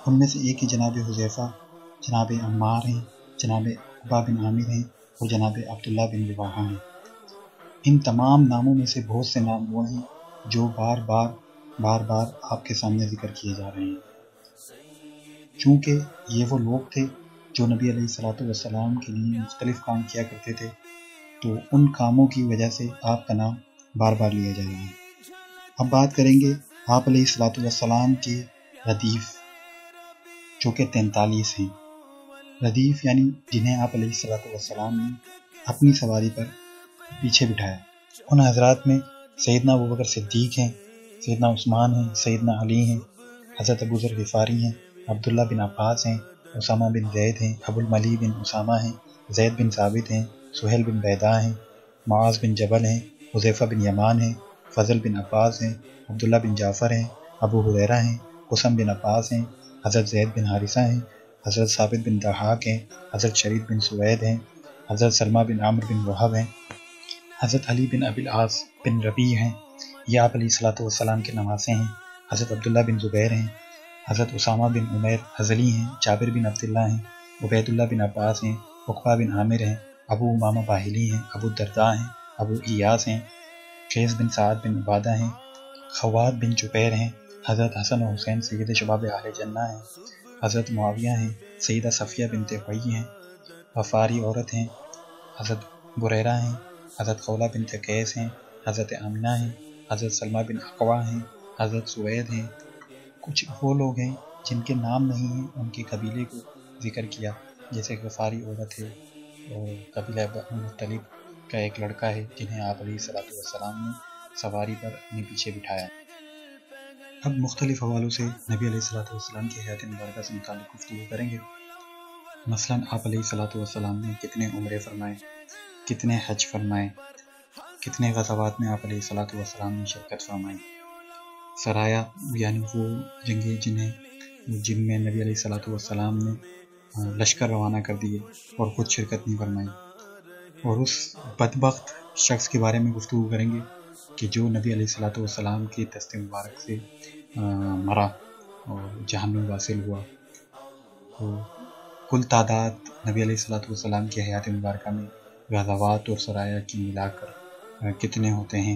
ان میں سے ایک ہی جناب حذیفہ، جناب عمار ہیں، جناب عقبہ بن عامر ہیں اور جناب عبداللہ بن رواحہ ہیں۔ ان تمام ناموں میں سے بہت سے نام وہ ہیں جو بار بار آپ کے سامنے ذکر کیے جا رہے ہیں، چونکہ یہ وہ لوگ تھے جو نبی علیہ الصلوۃ والسلام کے لیے مختلف کام کیا کرتے تھے، تو ان کاموں کی وجہ سے آپ کا نام بار بار لیا جا رہا ہے۔ اب بات کریں گے آپ علیہ الصلوۃ والسلام کے ردیف، جو کہ 43 ہیں۔ ردیف یعنی جنہیں آپ علیہ الصلوۃ والسلام نے اپنی سواری پر پیچھے بٹھایا۔ ان حضرات میں سیدنا ابوبکر صدیق ہیں، سیدنا عثمان ہیں، سیدنا علی ہیں، حضرت ابو ذر غفاری ہیں، عبداللہ بن عباس ہیں، اسامہ بن زید ہیں، ابو الملی بن اسامہ ہیں، زید بن ثابت ہیں، سہیل بن بیداء ہیں، معاذ بن جبل ہیں، حذیفہ بن یمان ہیں، فضل بن عباس ہیں، عبداللہ بن جعفر ہیں، ابو ہریرہ ہیں، قسم بن عباس ہیں، حضرت زید بن حارثہ ہیں، حضرت ثابت بن ضحاک ہیں، حضرت شریف بن سوید ہیں، حضرت سلمہ بن عامر بن وہب ہیں، حضرت علی بن ابی العاص بن ربیع ہیں، یہ آپ علیہ الصلوۃ والسلام کے نواسے ہیں، حضرت عبداللہ بن زبیر ہیں، حضرت اسامہ بن عمیر حضلی ہیں، جابر بن عبداللہ ہیں، عبید اللہ بن عباس ہیں، عقبہ بن عامر ہیں، ابو امامہ باہلی ہیں، ابو الدرداء ہیں، ابو ایاس ہیں، قیس بن سعد بن عبادہ ہیں، خوات بن جبیر ہیں، حضرت حسن و حسین سید شباب اہل جنہ ہیں، حضرت معاویہ ہیں، سیدہ صفیہ بنت حوی ہیں، غفاری عورت ہیں، حضرت بریرہ ہیں، حضرت خولہ بنت قیس ہیں، حضرت آمنہ ہیں، حضرت سلمہ بن اقوا ہیں، حضرت سوید ہیں۔ کچھ وہ لوگ ہیں جن کے نام نہیں ہیں، ان کے قبیلے کو ذکر کیا، جیسے غفاری عورت ہے اور قبیلہ بنو مطلب کا ایک لڑکا ہے جنہیں آپ علیہ الصلوۃ والسلام نے سواری پر اپنے پیچھے بٹھایا۔ اب مختلف حوالوں سے نبی علیہ الصلوۃ والسلام کی حیات مبارکہ سے متعلق گفتگو کریں گے۔ مثلا آپ علیہ الصلوۃ والسلام نے کتنے عمرے فرمائے، کتنے حج فرمائے، کتنے غزوات میں آپ علیہ الصلوۃ والسلام نے شرکت فرمائی۔ سرایا یعنی وہ جنگیں جن میں نبی علیہ الصلوۃ والسلام نے لشکر روانہ کر دیے اور خود شرکت نہیں فرمائی۔ اور اس بدبخت شخص کے بارے میں گفتگو کریں گے کہ جو نبی علیہ الصلوۃ والسلام کے دست مبارک سے مرا اور جہنم واصل ہوا۔ تو کل تعداد نبی علیہ الصلوۃ والسلام کی حیات مبارکہ میں غزوات اور سرایا کی ملا کر کتنے ہوتے ہیں۔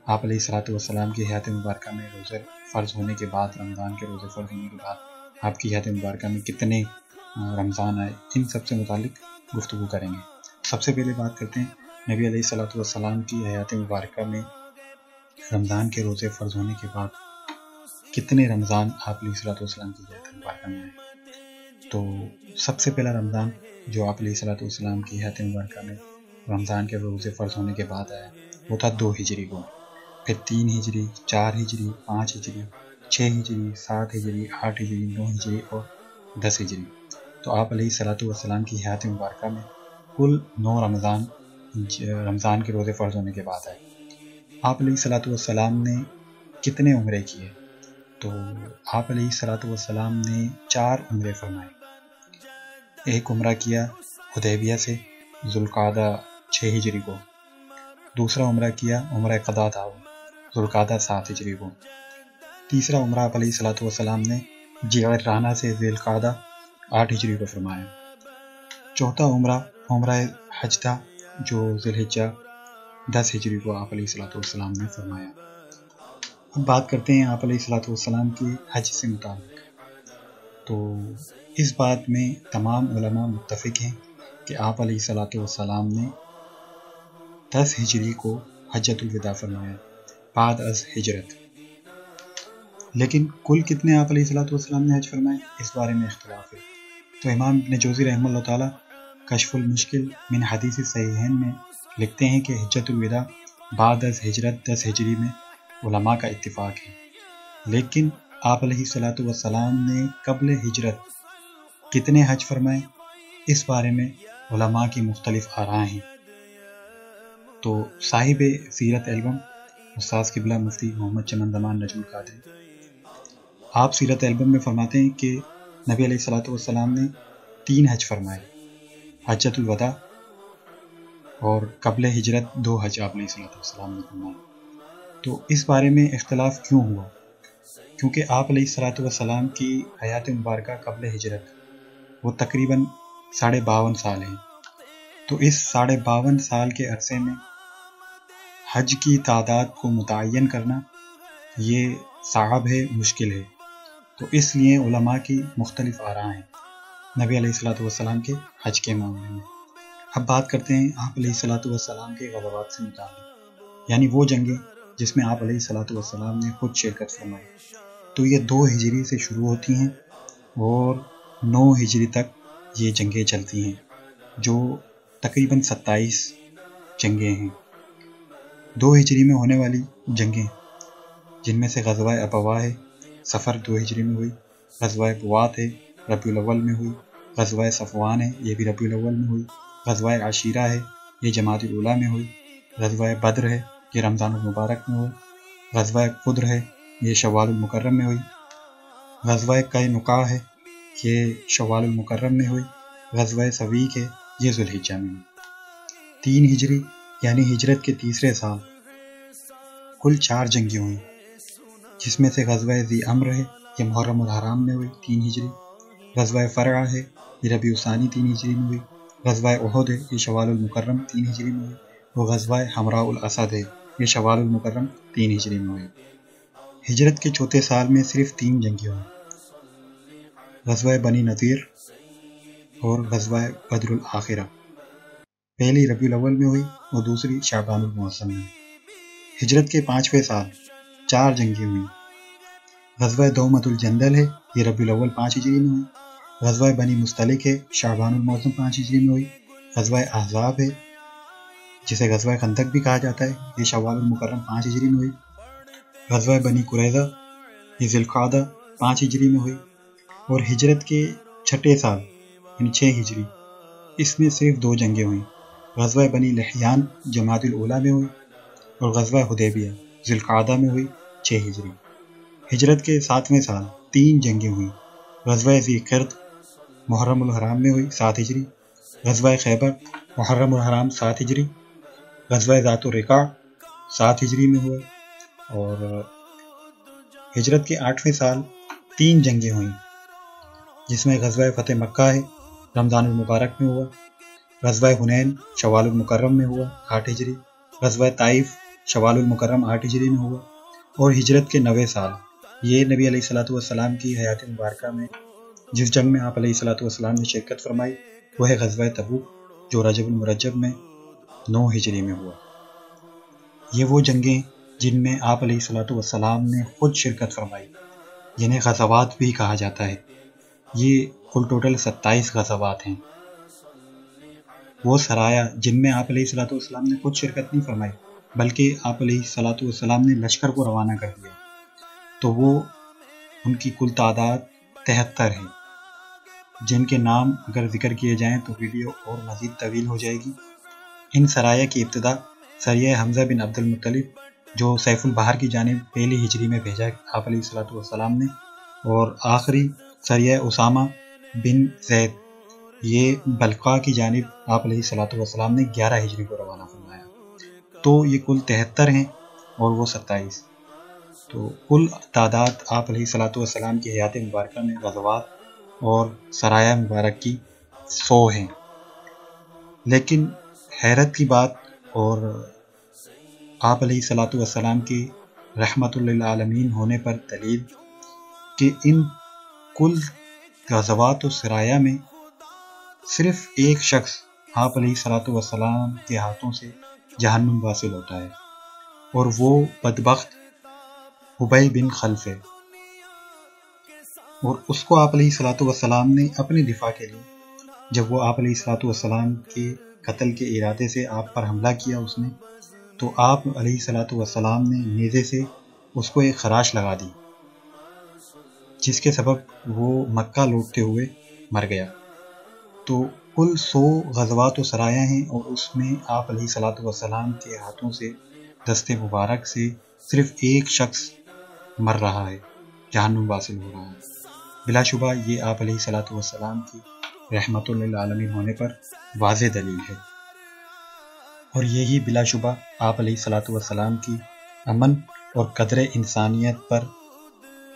آپ علیہ الصلوۃ والسلام کی حیات مبارکہ میں روزے فرض ہونے کے بعد، رمضان کے روزے فرض ہونے کے بعد آپ کی حیات مبارکہ میں کتنے رمضان آئے، ان سب سے متعلق گفتگو کریں گے۔ سب سے پہلے بات کرتے ہیں نبی علیہ الصلوۃ والسلام کی حیات مبارکہ میں رمضان کے روزے فرض ہونے کے بعد کتنے رمضان آپ علیہ الصلوۃ والسلام کی حیات مبارکہ میں آئے۔ تو سب سے پہلا رمضان جو آپ علیہ الصلوۃ والسلام کی حیات مبارکہ میں رمضان کے روزے فرض ہونے کے بعد آیا وہ تھا 2 ہجری کو، پھر 3 ہجری، 4 ہجری، 5 ہجری، 6 ہجری، 7 ہجری، 8 ہجری، 9 ہجری اور 10 ہجری۔ تو آپ علیہ الصلوۃ والسلام کی حیات مبارکہ میں کل 9 رمضان کے روزے فرض ہونے کے بعد آئے۔ آپ علیہ الصلوۃ والسلام نے کتنے عمرے کیے؟ تو آپ علیہ الصلوۃ والسلام نے 4 عمرے فرمائے۔ ایک عمرہ کیا حدیبیہ سے ذوالقعدہ 6 ہجری کو، دوسرا عمرہ کیا عمرہ قضا تھا ذوالقعدہ 7 ہجری کو، تیسرا عمرہ آپ علیہ الصلوۃ والسلام نے جعرانہ سے ذوالقعدہ 8 ہجری کو فرمایا، چوتھا عمرہ حج تھا جو ذی الحجہ 10 ہجری کو آپ علیہ السلام نے فرمایا۔ اب بات کرتے ہیں آپ علیہ السلام کی حج سے متعلق۔ تو اس بات میں تمام علماء متفق ہیں کہ آپ علیہ السلام نے 10 ہجری کو حجۃ الوداع فرمایا بعد از ہجرت۔ لیکن کل کتنے آپ علیہ السلام نے حج فرمائے، اس بارے میں اختلاف ہے۔ تو امام ابن جوزی رحمہ اللہ تعالیٰ کشف المشکل من حدیث صحیحین میں لکھتے ہیں کہ حجۃ الوداع بعد از ہجرت 10 ہجری میں علماء کا اتفاق ہے، لیکن آپ علیہ السلام نے قبل ہجرت کتنے حج فرمائے، اس بارے میں علماء کی مختلف آراء ہیں۔ تو صاحب سیرت البم استاذ قبلہ مفتی محمد چمن زمان نجم القادری، آپ سیرت البم میں فرماتے ہیں کہ نبی علیہ السلام نے 3 حج فرمائے، حجۃ الوداع اور قبل ہجرت 2 حج آپ علیہ السلام نے فرمائے۔ تو اس بارے میں اختلاف کیوں ہوا؟ کیونکہ آپ علیہ السلام کی حیات مبارکہ قبل ہجرت وہ تقریباً 52.5 سال ہیں۔ تو اس 52.5 سال کے عرصے میں حج کی تعداد کو متعین کرنا یہ صعب ہے، مشکل ہے۔ تو اس لیے علماء کی مختلف آراء ہیں نبی علیہ السلام کے حج کے معاملے میں۔ اب بات کرتے ہیں آپ علیہ السلام کے غزوات سے متعلق، یعنی وہ جنگیں جس میں آپ علیہ السلام نے خود شرکت فرمائی۔ تو یہ 2 ہجری سے شروع ہوتی ہیں اور 9 ہجری تک یہ جنگیں چلتی ہیں، جو تقریباً 27 جنگیں ہیں۔ 2 ہجری میں ہونے والی جنگیں جن میں سے غزوہ ابوا ہے، سفر 2 ہجری میں ہوئی، غزوہ بوات ہے، ربیع الاول میں ہوئی، غزوہ صفوان ہے، یہ بھی ربیع الاول میں ہوئی، غزوہ عشیرہ ہے، یہ جمادی الاولیٰ میں ہوئی، غزوہ بدر ہے، یہ رمضان المبارک میں ہوئی، غزوہ قدر ہے، یہ شوال المکرم میں ہوئی، غزوہ قینقاع ہے، یہ شوال المکرم میں ہوئی، غزوہ سویق ہے، یہ ذو الحجہ میں ہوئی۔ 3 ہجری یعنی ہجرت کے تیسرے سال کل 4 جنگیں ہوئیں، جس میں سے غزوہ ذی امر ہے، یہ محرم الحرام میں ہوئی 3 ہجری، غزوہ فرع ہے، یہ ربیع الثانی 3 ہجری میں ہوئی، غزوہ احد ہے، یہ شوال المکرم 3 ہجری میں ہوئی، اور غزوہ حمراء الاسد ہے، یہ شوال المکرم 3 ہجری میں ہوئی۔ ہجرت کے چوتھے سال میں صرف 3 جنگیں ہوئیں، غزوہ بنی نذیر اور غزوہ بدر الآخرہ، پہلی ربیع الاول میں ہوئی اور دوسری شعبان المعظم میں ہوئی۔ ہجرت کے 5ویں سال 4 جنگیں ہوئیں، غزوہ دومۃ الجندل ہے، یہ ربیع الاول 5 ہجری میں ہوئی، غزوہ بنی مستلق ہے، شعبان المعظم 5 ہجری میں ہوئی، غزوہ احزاب ہے جسے غزوہ خندق بھی کہا جاتا ہے، یہ شوال المکرم 5 ہجری میں ہوئی، غزوہ بنی قریظہ یہ ذی القعدہ 5 ہجری میں ہوئی، اور ہجرت کے 6 سال یعنی 6 ہجری اس میں صرف 2 جنگیں ہوئیں، غزوہ بنی لحیان جمادی الاولیٰ میں ہوئی اور غزوہ حدیبیہ ذی القعدہ میں ہوئی 6 ہجری۔ ہجرت کے 7ویں سال 3 جنگیں ہوئیں، غزوہ ذی قرد محرم الحرام میں ہوئی 7 ہجری، غزوہ خیبر محرم الحرام 7 ہجری، غزوہ ذات الرقاع 7 ہجری میں ہوا، اور ہجرت کے 8ویں سال 3 جنگیں ہوئیں، جس میں غزوہ فتح مکہ ہے، رمضان المبارک میں ہوا، غزوہ حنین شوال المکرم میں ہوا 8 ہجری، غزوہ طائف شوال المکرم 8 ہجری میں ہوا، اور ہجرت کے 9 سال یہ نبی علیہ السلام کی حیات مبارکہ میں جس جنگ میں آپ علیہ السلام نے شرکت فرمائی وہ ہے غزوہ تبوک، جو رجب المرجب میں 9 ہجری میں ہوا۔ یہ وہ جنگیں جن میں آپ علیہ السلام نے خود شرکت فرمائی، جنہیں غزوات بھی کہا جاتا ہے۔ یہ کل ٹوٹل 27 غزوات ہیں۔ وہ سرایا جن میں آپ علیہ السلام نے خود شرکت نہیں فرمائی بلکہ آپ علیہ السلام نے لشکر کو روانہ کر دیا، تو وہ ان کی کل تعداد 73 ہے، جن کے نام اگر ذکر کیے جائیں تو ویڈیو اور مزید طویل ہو جائے گی۔ ان سرایا کی ابتدا سریہ حمزہ بن عبد المطلب جو سیف البحر کی جانب پہلی ہجری میں بھیجا آپ علیہ السلام نے، اور آخری سریہ اسامہ بن زید یہ بلقاء کی جانب آپ علیہ السلام نے 11 ہجری کو روانہ فرمایا۔ تو یہ کل 73 ہیں اور وہ 27، تو کل تعداد آپ علیہ السلام کی حیات مبارکہ میں غزوات اور سرایا مبارک کی 100 ہیں۔ لیکن حیرت کی بات اور آپ علیہ الصلوۃ والسلام کے رحمت للعالمین ہونے پر دلیل کہ ان کل غزوات و سرایا میں صرف ایک شخص آپ علیہ الصلوۃ والسلام کے ہاتھوں سے جہنم واصل ہوتا ہے، اور وہ بدبخت ابی بن خلف ہے، اور اس کو آپ علیہ الصلوۃ والسلام نے اپنے دفاع کے لیے، جب وہ آپ علیہ الصلوۃ والسلام کے قتل کے ارادے سے آپ پر حملہ کیا اس نے، تو آپ علیہ الصلوۃ والسلام نے نیزے سے اس کو ایک خراش لگا دی، جس کے سبب وہ مکہ لوٹتے ہوئے مر گیا۔ تو کل 100 غزوات و سرایا ہیں، اور اس میں آپ علیہ الصلوۃ والسلام کے ہاتھوں سے دست مبارک سے صرف ایک شخص مر رہا ہے، جہنم واصل ہو رہا ہے۔ بلا شبہ یہ آپ علیہ الصلوۃ والسلام کی رحمت للعالمین ہونے پر واضح دلیل ہے، اور یہی بلا شبہ آپ علیہ الصلوۃ والسلام کی امن اور قدر انسانیت پر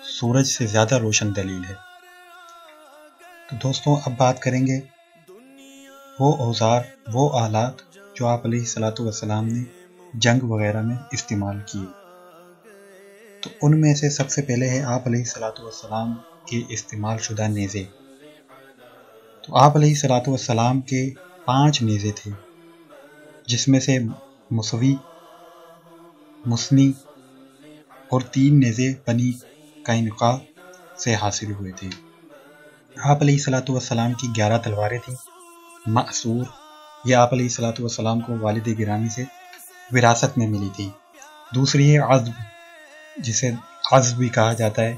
سورج سے زیادہ روشن دلیل ہے۔ تو دوستوں، اب بات کریں گے وہ اوزار، وہ آلات جو آپ علیہ الصلوۃ والسلام نے جنگ وغیرہ میں استعمال کیے۔ تو ان میں سے سب سے پہلے ہے آپ علیہ الصلوۃ والسلام کے استعمال شدہ نیزے۔ تو آپ علیہ الصلوۃ والسلام کے 5 نیزے تھے، جس میں سے مسوی، مسنی اور 3 نیزے بنی قینقاع سے حاصل ہوئے تھے۔ آپ علیہ الصلوۃ والسلام کی 11 تلواریں تھیں۔ مأثور، یہ آپ علیہ الصلوۃ والسلام کو والد گرامی سے وراثت میں ملی تھی۔ دوسری ہے عزب، جسے عزب بھی کہا جاتا ہے،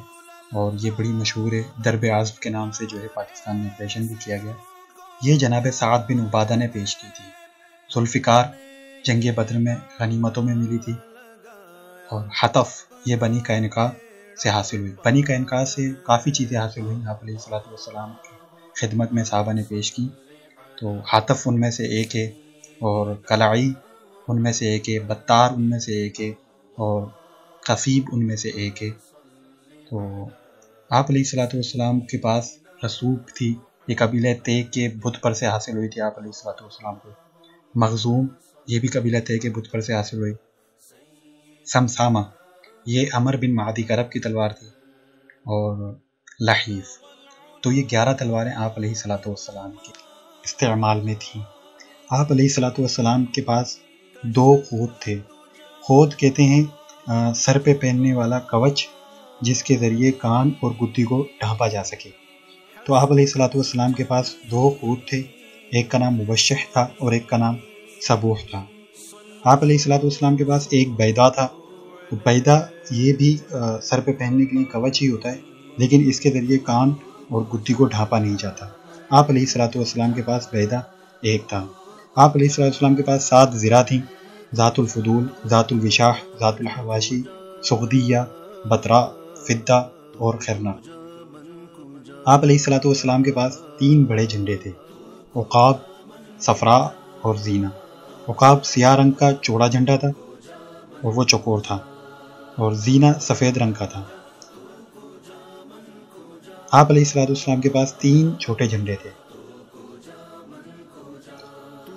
اور یہ بڑی مشہور ہے، درب عزب کے نام سے جو ہے پاکستان میں آپریشن بھی کیا گیا۔ یہ جناب سعد بن عبادہ نے پیش کی تھی۔ ذوالفقار جنگ بدر میں غنیمتوں میں ملی تھی، اور حطف یہ بنی قینقاع سے حاصل ہوئی۔ بنی قینقاع سے کافی چیزیں حاصل ہوئیں، آپ علیہ الصلوۃ والسلام کی خدمت میں صحابہ نے پیش کی۔ تو حطف ان میں سے ایک ہے، اور قلعی ان میں سے ایک ہے، بطار ان میں سے ایک ہے، اور قصیب ان میں سے ایک ہے۔ تو آپ علیہ الصلوۃ والسلام کے پاس رسوب تھی، یہ قبیلہ تے کے بت پر سے حاصل ہوئی تھی آپ علیہ الصلوۃ والسلام کو۔ مخزوم یہ بھی قبیلہ تے کے بت پر سے حاصل ہوئی۔ سمسامہ یہ عمر بن معدی کرب کی تلوار تھی، اور لحیف۔ تو یہ 11 تلواریں آپ علیہ الصلوۃ والسلام کے استعمال میں تھیں۔ آپ علیہ الصلوۃ والسلام کے پاس 2 خود تھے۔ خود کہتے ہیں سر پہ پہننے والا کوچ، جس کے ذریعے کان اور گدی کو ڈھانپا جا سکے۔ تو آپ علیہ الصلوۃ والسلام کے پاس 2 خود تھے، ایک کا نام مبشح تھا اور ایک کا نام صبوح تھا۔ آپ علیہ الصلوۃ والسلام کے پاس ایک بیدا تھا۔ تو بیدا یہ بھی سر پہ پہننے کے لیے کوچ ہی ہوتا ہے، لیکن اس کے ذریعے کان اور گدی کو ڈھانپا نہیں جاتا۔ آپ علیہ الصلوۃ والسلام کے پاس بیدا ایک تھا۔ آپ علیہ الصلوۃ والسلام کے پاس 7 زرہ تھیں، ذات الفضول، ذات الوشاح، ذات الحواشی، سغدیہ، بطرا، فدہ اور خرنہ۔ آپ علیہ الصلوۃ والسلام کے پاس 3 بڑے جھنڈے تھے، عقاب، صفراء اور زینہ۔ عقاب سیاہ رنگ کا چوڑا جھنڈا تھا، اور وہ چوکور تھا، اور زینہ سفید رنگ کا تھا۔ آپ علیہ الصلوۃ والسلام کے پاس 3 چھوٹے جھنڈے تھے،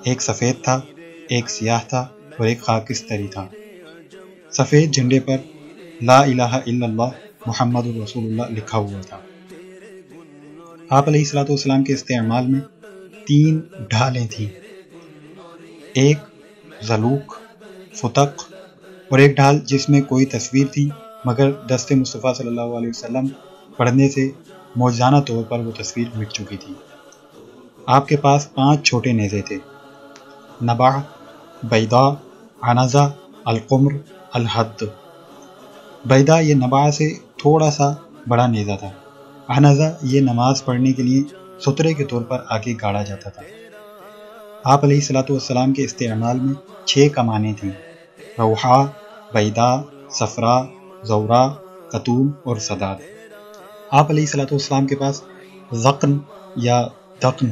ایک سفید تھا، ایک سیاہ تھا، اور ایک خاکستری تھا۔ سفید جھنڈے پر لا الہ الا اللہ محمد رسول اللہ لکھا ہوا تھا۔ آپ علیہ الصلوۃ والسلام کے استعمال میں 3 ڈھالیں تھیں، ایک ذلوق، فتق، اور ایک ڈھال جس میں کوئی تصویر تھی، مگر دست مصطفیٰ صلی اللہ علیہ وسلم پڑھنے سے معجزانہ طور پر وہ تصویر مٹ چکی تھی۔ آپ کے پاس 5 چھوٹے نیزے تھے، نبع، بیضا، عنزہ، القمر، الحد۔ بیضا یہ نبع سے تھوڑا سا بڑا نیزہ تھا۔ عنزہ یہ نماز پڑھنے کے لیے سترے کے طور پر آگے گاڑا جاتا تھا۔ آپ علیہ الصلوۃ والسلام کے استعمال میں 6 کمانیں تھیں، روحا، بیضا، صفرا، زورا، کتوم اور سداد۔ آپ علیہ الصلوۃ والسلام کے پاس ذقن یا دقن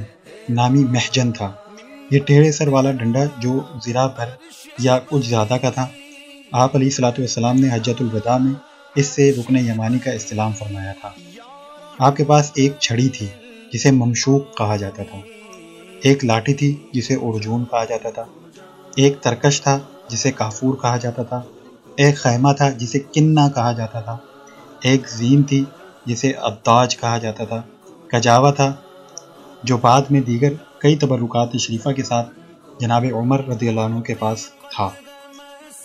نامی محجن تھا، یہ ٹیڑھے سر والا ڈنڈا جو زرہ بھر یا کچھ زیادہ کا تھا۔ آپ علیہ الصلوۃ والسلام نے حجۃ الوداع میں اس سے رکن یمانی کا استلام فرمایا تھا۔ آپ کے پاس ایک چھڑی تھی جسے ممشوق کہا جاتا تھا، ایک لاٹھی تھی جسے ارجون کہا جاتا تھا، ایک ترکش تھا جسے کافور کہا جاتا تھا، ایک خیمہ تھا جسے کنہ کہا جاتا تھا، ایک زین تھی جسے اداج کہا جاتا تھا، کجاوا تھا جو بعد میں دیگر کئی تبرکات شریفہ کے ساتھ جناب عمر رضی اللہ عنہ کے پاس تھا۔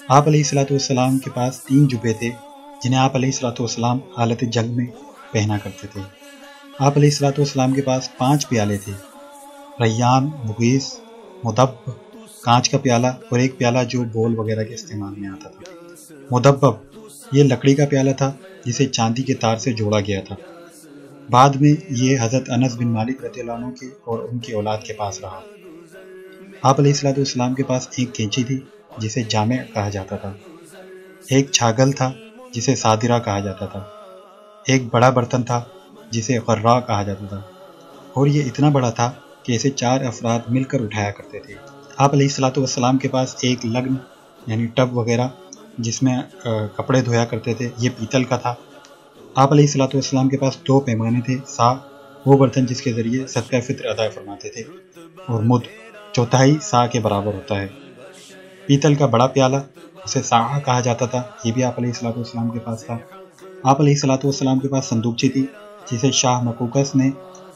آپ علیہ الصلوۃ والسلام کے پاس 3 جبے تھے جنہیں آپ علیہ الصلوۃ والسلام حالت جنگ میں پہنا کرتے تھے۔ آپ علیہ الصلوۃ والسلام کے پاس 5 پیالے تھے، ریان، مغیث، مدب، کانچ کا پیالہ اور ایک پیالہ جو بول وغیرہ کے استعمال میں آتا تھا۔ مدبب یہ لکڑی کا پیالہ تھا جسے چاندی کے تار سے جوڑا گیا تھا۔ بعد میں یہ حضرت انس بن مالک رضی اللہ عنہ کے اور ان کی اولاد کے پاس رہا۔ آپ علیہ الصلوۃ والسلام کے پاس ایک کینچی تھی جسے جامع کہا جاتا تھا، ایک چھاگل تھا جسے صادرہ کہا جاتا تھا، ایک بڑا برتن تھا جسے غرہ کہا جاتا تھا، اور یہ اتنا بڑا تھا کہ اسے 4 افراد مل کر اٹھایا کرتے تھے۔ آپ علیہ الصلوۃ والسلام کے پاس ایک لگن یعنی ٹب وغیرہ جس میں کپڑے دھویا کرتے تھے، یہ پیتل کا تھا۔ آپ علیہ الصلوۃ والسلام کے پاس 2 پیمانے تھے، سا وہ برتن جس کے ذریعے صدقہ فطر ادا فرماتے تھے، اور مد 1/4 سا کے برابر ہوتا ہے۔ پیتل کا بڑا پیالہ اسے ساعہ کہا جاتا تھا، یہ بھی آپ علیہ الصلوۃ والسلام کے پاس تھا۔ آپ علیہ الصلوۃ والسلام کے پاس صندوقچی تھی جسے شاہ مقوقس نے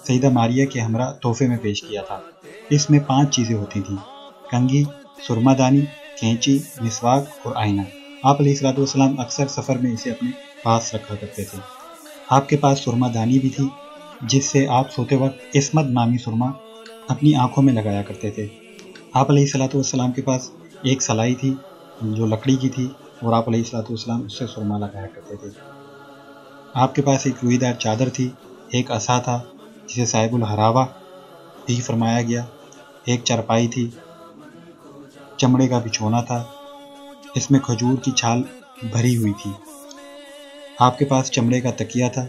سیدہ ماریہ کے ہمراہ تحفے میں پیش کیا تھا۔ اس میں 5 چیزیں ہوتی تھیں، کنگھی، سرما دانی، کینچی، مسواک اور آئینہ۔ آپ علیہ الصلوۃ والسلام اکثر سفر میں اسے اپنے پاس رکھا کرتے تھے۔ آپ کے پاس سرما دانی بھی تھی جس سے آپ سوتے وقت عصمت نامی سرما اپنی آنکھوں میں لگایا کرتے تھے۔ آپ علیہ الصلوۃ والسلام کے پاس ایک سلائی تھی جو لکڑی کی تھی، اور آپ علیہ الصلوۃ والسلام اس سے سرما لگایا کرتے تھے۔ آپ کے پاس ایک روئی دار چادر تھی، ایک عصا تھا جسے صاحب الحراوہ بھی فرمایا گیا، ایک چرپائی تھی، چمڑے کا بچھونا تھا، اس میں کھجور کی چھال بھری ہوئی تھی۔ آپ کے پاس چمڑے کا تکیہ تھا،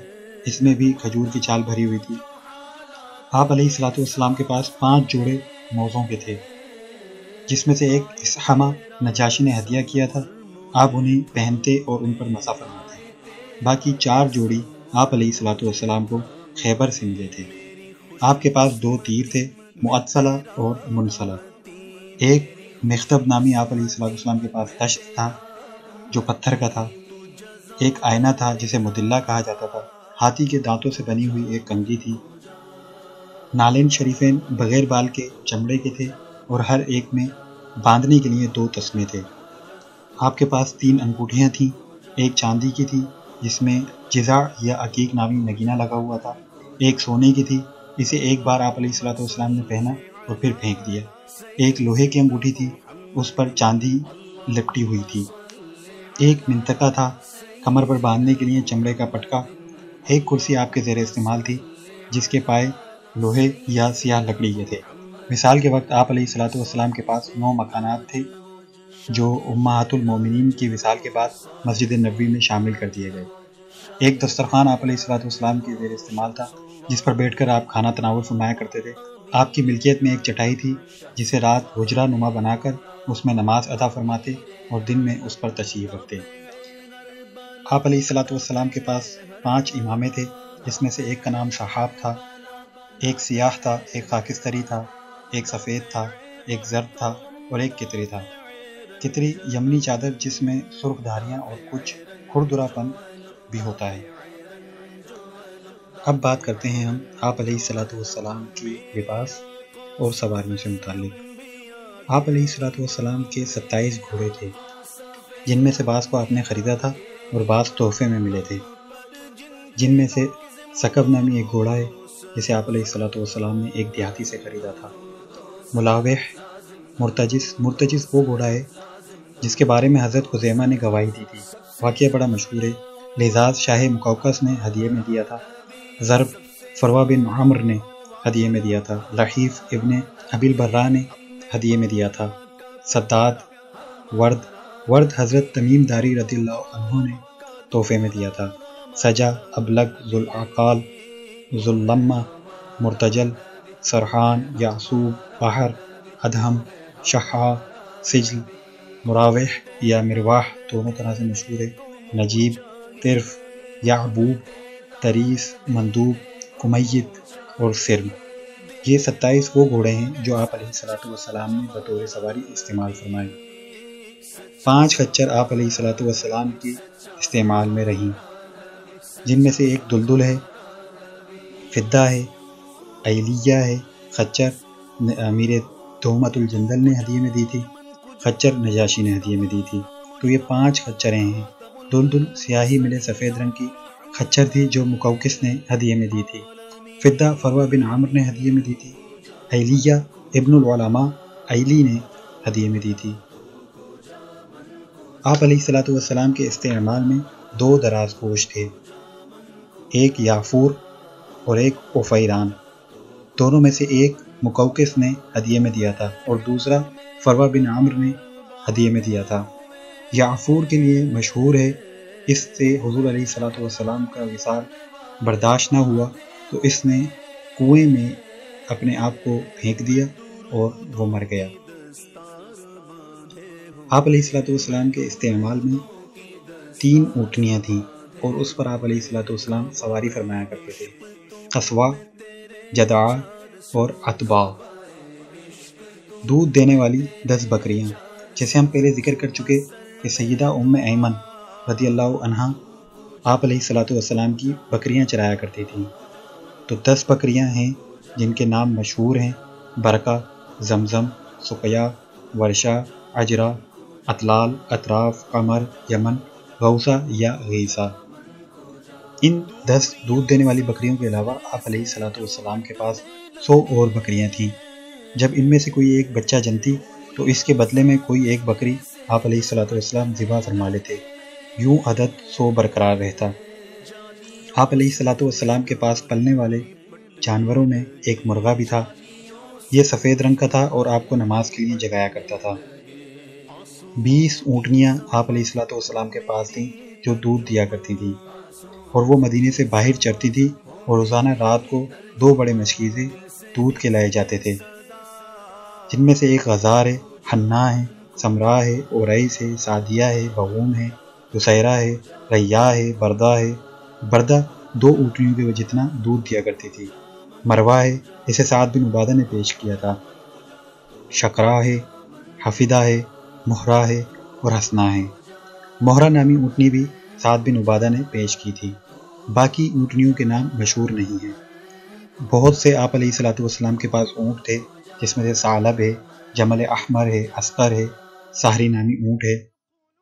اس میں بھی کھجور کی چھال بھری ہوئی تھی۔ آپ علیہ الصلوۃ والسلام کے پاس 5 جوڑے موزوں کے تھے، جس میں سے ایک اسحمہ نجاشی نے ہدیہ کیا تھا، آپ انہیں پہنتے اور ان پر مسح فرماتے۔ باقی 4 جوڑی آپ علیہ الصلوۃ والسلام کو خیبر سے ملے تھے۔ آپ کے پاس 2 تیر تھے، معطلہ اور منسلہ۔ ایک مخدب نامی آپ علیہ الصلوۃ والسلام کے پاس دشت تھا جو پتھر کا تھا، ایک آئینہ تھا جسے مدلہ کہا جاتا تھا، ہاتھی کے دانتوں سے بنی ہوئی ایک کنگھی تھی، نالین شریفین بغیر بال کے چمڑے کے تھے اور ہر ایک میں باندھنے کے لیے 2 تسمے تھے۔ آپ کے پاس 3 انگوٹھیاں تھیں، ایک چاندی کی تھی جس میں جزع یا عقیق نامی نگینہ لگا ہوا تھا، ایک سونے کی تھی، اسے ایک بار آپ علیہ الصلوۃ والسلام نے پہنا اور پھر پھینک دیا، ایک لوہے کی انگوٹھی تھی، اس پر چاندی لپٹی ہوئی تھی، ایک منطقہ تھا کمر پر باندھنے کے لیے چمڑے کا پٹکا، ایک کرسی آپ کے زیر استعمال تھی جس کے پائے لوہے یا سیاہ لکڑی کے تھے۔ مثال کے وقت آپ علیہ الصلوۃ والسلام کے پاس 9 مکانات تھے جو امہات المومنین کی وصال کے بعد مسجد نبوی میں شامل کر دیے گئے۔ ایک دسترخوان آپ علیہ الصلوۃ والسلام کے زیر استعمال تھا جس پر بیٹھ کر آپ کھانا تناول فرمایا کرتے تھے۔ آپ کی ملکیت میں ایک چٹائی تھی جسے رات حجرہ نما بنا کر اس میں نماز ادا فرماتے اور دن میں اس پر تشریف رکھتے۔ آپ علیہ الصلوۃ والسلام کے پاس 5 امامے تھے جس میں سے ایک کا نام صحاب تھا، ایک سیاہ تھا، ایک خاکستری تھا، ایک سفید تھا، ایک زرد تھا اور ایک کتری تھا۔ کتری یمنی چادر جس میں سرخ دھاریاں اور کچھ کھردرا پن بھی ہوتا ہے۔ اب بات کرتے ہیں ہم آپ علیہ الصلوۃ والسلام کی لباس اور سواریوں سے متعلق۔ آپ علیہ الصلوۃ والسلام کے 27 گھوڑے تھے جن میں سے بعض کو آپ نے خریدا تھا اور بعض تحفے میں ملے تھے، جن میں سے سکب نامی ایک گھوڑا ہے جسے آپ علیہ الصلوۃ والسلام نے ایک دیہاتی سے خریدا تھا۔ ملاوح، مرتجس وہ گھوڑا ہے جس کے بارے میں حضرت خزیمہ نے گواہی دی تھی، واقعہ بڑا مشہور ہے، لحاظ شاہ مقوقس نے ہدیے میں دیا تھا، ضرب فروہ بن عمر نے ہدیے میں دیا تھا، لحیف ابن ابی البراء نے ہدیے میں دیا تھا، سداد، ورد حضرت تمیم داری رضی اللہ عنہ نے تحفے میں دیا تھا، سجا، ابلغ، ذوالعقال، ذواللمہ، مرتجل، سرحان، یعصوب، بحر، ادہم، شحا، سجل، مراوح یا مرواح دونوں طرح سے مشہور ہے، نجیب، طرف، یعبوب، تریس، مندوب، کمیت اور سرم۔ یہ 27 وہ گھوڑے ہیں جو آپ علیہ الصلوۃ والسلام نے بطور سواری استعمال فرمائے۔ 5 خچر آپ علیہ الصلوۃ والسلام کی استعمال میں رہیں، جن میں سے ایک دلدل ہے، فدہ ہے، ایلیہ ہے۔ خچر امیر تہمت الجندل نے ہدیے میں دی تھی، خچر نجاشی نے ہدیے میں دی تھی۔ تو یہ 5 خچریں ہیں۔ دلدل سیاہی ملے سفید رنگ کی خچر تھی جو مقوقس نے ہدیے میں دی تھی۔ فدہ فروہ بن عامر نے ہدیے میں دی تھی۔ ایلیہ ابن العلماء ایلی نے ہدیے میں دی تھی۔ آپ علیہ الصلوۃ والسلام کے استعمال میں 2 دراز گوش تھے، ایک یافور اور ایک اوفیران۔ دونوں میں سے ایک مقوقس نے ہدیے میں دیا تھا اور دوسرا فروہ بن عامر نے ہدیے میں دیا تھا۔ یافور کے لیے مشہور ہے، اس سے حضور علیہ الصلوۃ والسلام کا وصال برداشت نہ ہوا تو اس نے کنویں میں اپنے آپ کو پھینک دیا اور وہ مر گیا۔ آپ علیہ الصلوۃ والسلام کے استعمال میں 3 اونٹنیاں تھیں اور اس پر آپ علیہ الصلوۃ والسلام سواری فرمایا کرتے تھے، قصوہ، جدعہ اور عتبہ۔ دودھ دینے والی 10 بکریاں، جیسے ہم پہلے ذکر کر چکے کہ سیدہ ام ایمن رضی اللہ عنہا آپ علیہ الصلوۃ والسلام کی بکریاں چرایا کرتی تھیں۔ تو 10 بکریاں ہیں جن کے نام مشہور ہیں: برکہ، زمزم، سقیہ، ورشہ، عجرہ، اطلال، اطراف، قمر، یمن، غوثہ یا غیثہ۔ ان 10 دودھ دینے والی بکریوں کے علاوہ آپ علیہ الصلوۃ والسلام کے پاس 100 اور بکریاں تھیں۔ جب ان میں سے کوئی ایک بچہ جنتی تو اس کے بدلے میں کوئی ایک بکری آپ علیہ الصلوۃ والسلام ذبح فرما لیتے، یوں عدد 100 برقرار رہتا۔ آپ علیہ الصلوۃ والسلام کے پاس پلنے والے جانوروں میں ایک مرغا بھی تھا۔ یہ سفید رنگ کا تھا اور آپ کو نماز کے لیے جگایا کرتا تھا۔ 20 اونٹنیاں آپ علیہ الصلوۃ والسلام کے پاس تھیں جو دودھ دیا کرتی تھیں، اور وہ مدینے سے باہر چرتی تھی اور روزانہ رات کو 2 بڑے مشکیزے دودھ کے لائے جاتے تھے، جن میں سے ایک غزار ہے، حنا ہے، سمرا ہے، اوریس ہے، سعدیہ ہے، بغون ہے، یسیرہ ہے، ریاح ہے، بردہ ہے۔ بردہ 2 اونٹنیوں کے جتنا دودھ دیا کرتی تھی۔ مروہ ہے، اسے سعد بن عبادہ نے پیش کیا تھا۔ شقرا ہے، حفیدہ ہے، مہرہ ہے اور حسنہ ہے۔ مہرہ نامی اونٹنی بھی سعد بن عبادہ نے پیش کی تھی۔ باقی اونٹنیوں کے نام مشہور نہیں ہیں۔ بہت سے آپ علیہ الصلوۃ والسلام کے پاس اونٹ تھے، جس میں سے ثعلب ہے، جمل احمر ہے، عسکر ہے، سہری نامی اونٹ ہے۔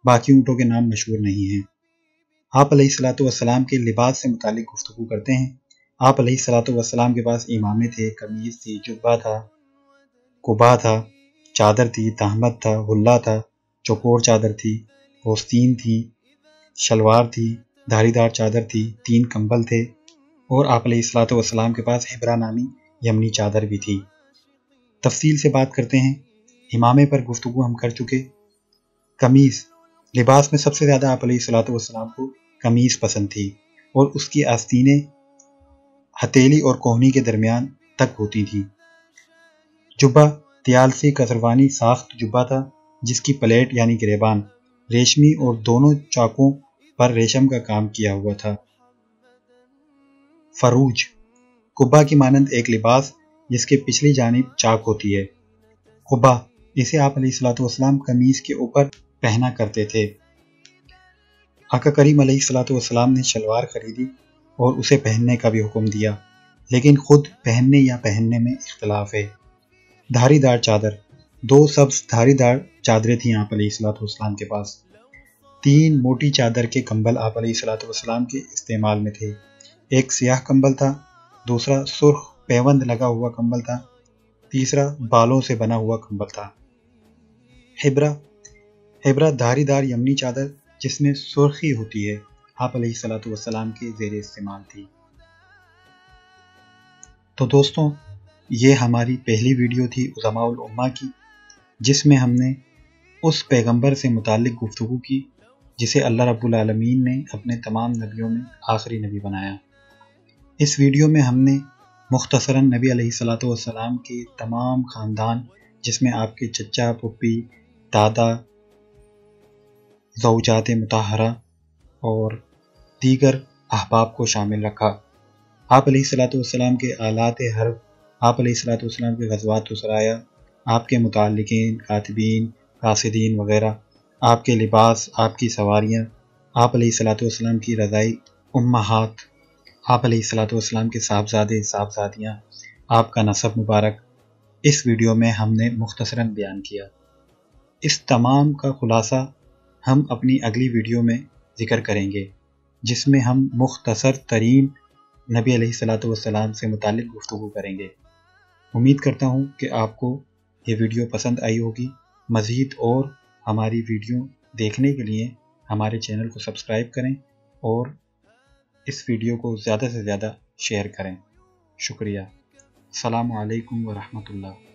باقی اونٹوں کے نام مشہور نہیں ہیں۔ آپ علیہ الصلوۃ والسلام کے لباس سے متعلق گفتگو کرتے ہیں۔ آپ علیہ الصلوۃ والسلام کے پاس امامے تھے، قمیص تھی، جبہ تھا، قبا تھا، چادر تھی، تہمت تھا، حلہ تھا، چوکور چادر تھی، پوستین تھی، شلوار تھی، دھاری دار چادر تھی، 3 کمبل تھے، اور آپ علیہ الصلوۃ والسلام کے پاس حبرہ نامی یمنی چادر بھی تھی۔ تفصیل سے بات کرتے ہیں۔ امامے پر گفتگو ہم کر چکے۔ قمیص، لباس میں سب سے زیادہ آپ علیہ الصلوۃ والسلام کو قمیص پسند تھی اور اس کی آستینیں ہتھیلی اور کوہنی کے درمیان تک ہوتی تھیں۔ جبہ تیالسی کسروانی ساخت جبہ تھا، جس کی پلیٹ یعنی گریبان ریشمی اور دونوں چاکوں پر ریشم کا کام کیا ہوا تھا۔ فروج، قبہ کی مانند ایک لباس جس کے پچھلی جانب چاک ہوتی ہے۔ قبہ، اسے آپ علیہ الصلوۃ والسلام قمیص کے اوپر پہنا کرتے تھے۔ آقا کریم علیہ الصلوۃ والسلام نے شلوار خریدی اور اسے پہننے کا بھی حکم دیا، لیکن خود پہننے یا پہننے میں اختلاف ہے۔ دھاری دار چادر، 2 سبز دھاری دار چادریں تھیں آپ علیہ الصلوۃ والسلام کے پاس۔ 3 موٹی چادر کے کمبل آپ علیہ الصلوۃ والسلام کے استعمال میں تھے۔ ایک سیاہ کمبل تھا، دوسرا سرخ پیوند لگا ہوا کمبل تھا، تیسرا بالوں سے بنا ہوا کمبل تھا۔ حبرہ دھاری دار یمنی چادر جس میں سرخی ہوتی ہے، آپ علیہ الصلوۃ والسلام کے زیر استعمال تھی۔ تو دوستوں، یہ ہماری پہلی ویڈیو تھی عظماء الامہ کی، جس میں ہم نے اس پیغمبر سے متعلق گفتگو کی جسے اللہ رب العالمین نے اپنے تمام نبیوں میں آخری نبی بنایا۔ اس ویڈیو میں ہم نے مختصراً نبی علیہ الصلوۃ والسلام کے تمام خاندان، جس میں آپ کے چچا، پھپھی، دادا، زوجات مطہرہ اور دیگر احباب کو شامل رکھا۔ آپ علیہ الصلوۃ والسلام کے آلات حرب آپ علیہ الصلوۃ والسلام کے غزوات و سرایا، آپ کے متعلقین، کاتبین، قاصدین وغیرہ، آپ کے لباس، آپ کی سواریاں، آپ علیہ الصلوۃ والسلام کی رضائی امہات، آپ علیہ الصلوۃ والسلام کے صاحبزادے صاحبزادیاں، آپ کا نسب مبارک اس ویڈیو میں ہم نے مختصراً بیان کیا۔ اس تمام کا خلاصہ ہم اپنی اگلی ویڈیو میں ذکر کریں گے، جس میں ہم مختصر ترین نبی علیہ الصلوۃ والسلام سے متعلق گفتگو کریں گے۔ امید کرتا ہوں کہ آپ کو یہ ویڈیو پسند آئی ہوگی۔ مزید اور ہماری ویڈیو دیکھنے کے لیے ہمارے چینل کو سبسکرائب کریں اور اس ویڈیو کو زیادہ سے زیادہ شیئر کریں۔ شکریہ۔ السلام علیکم ورحمۃ اللہ۔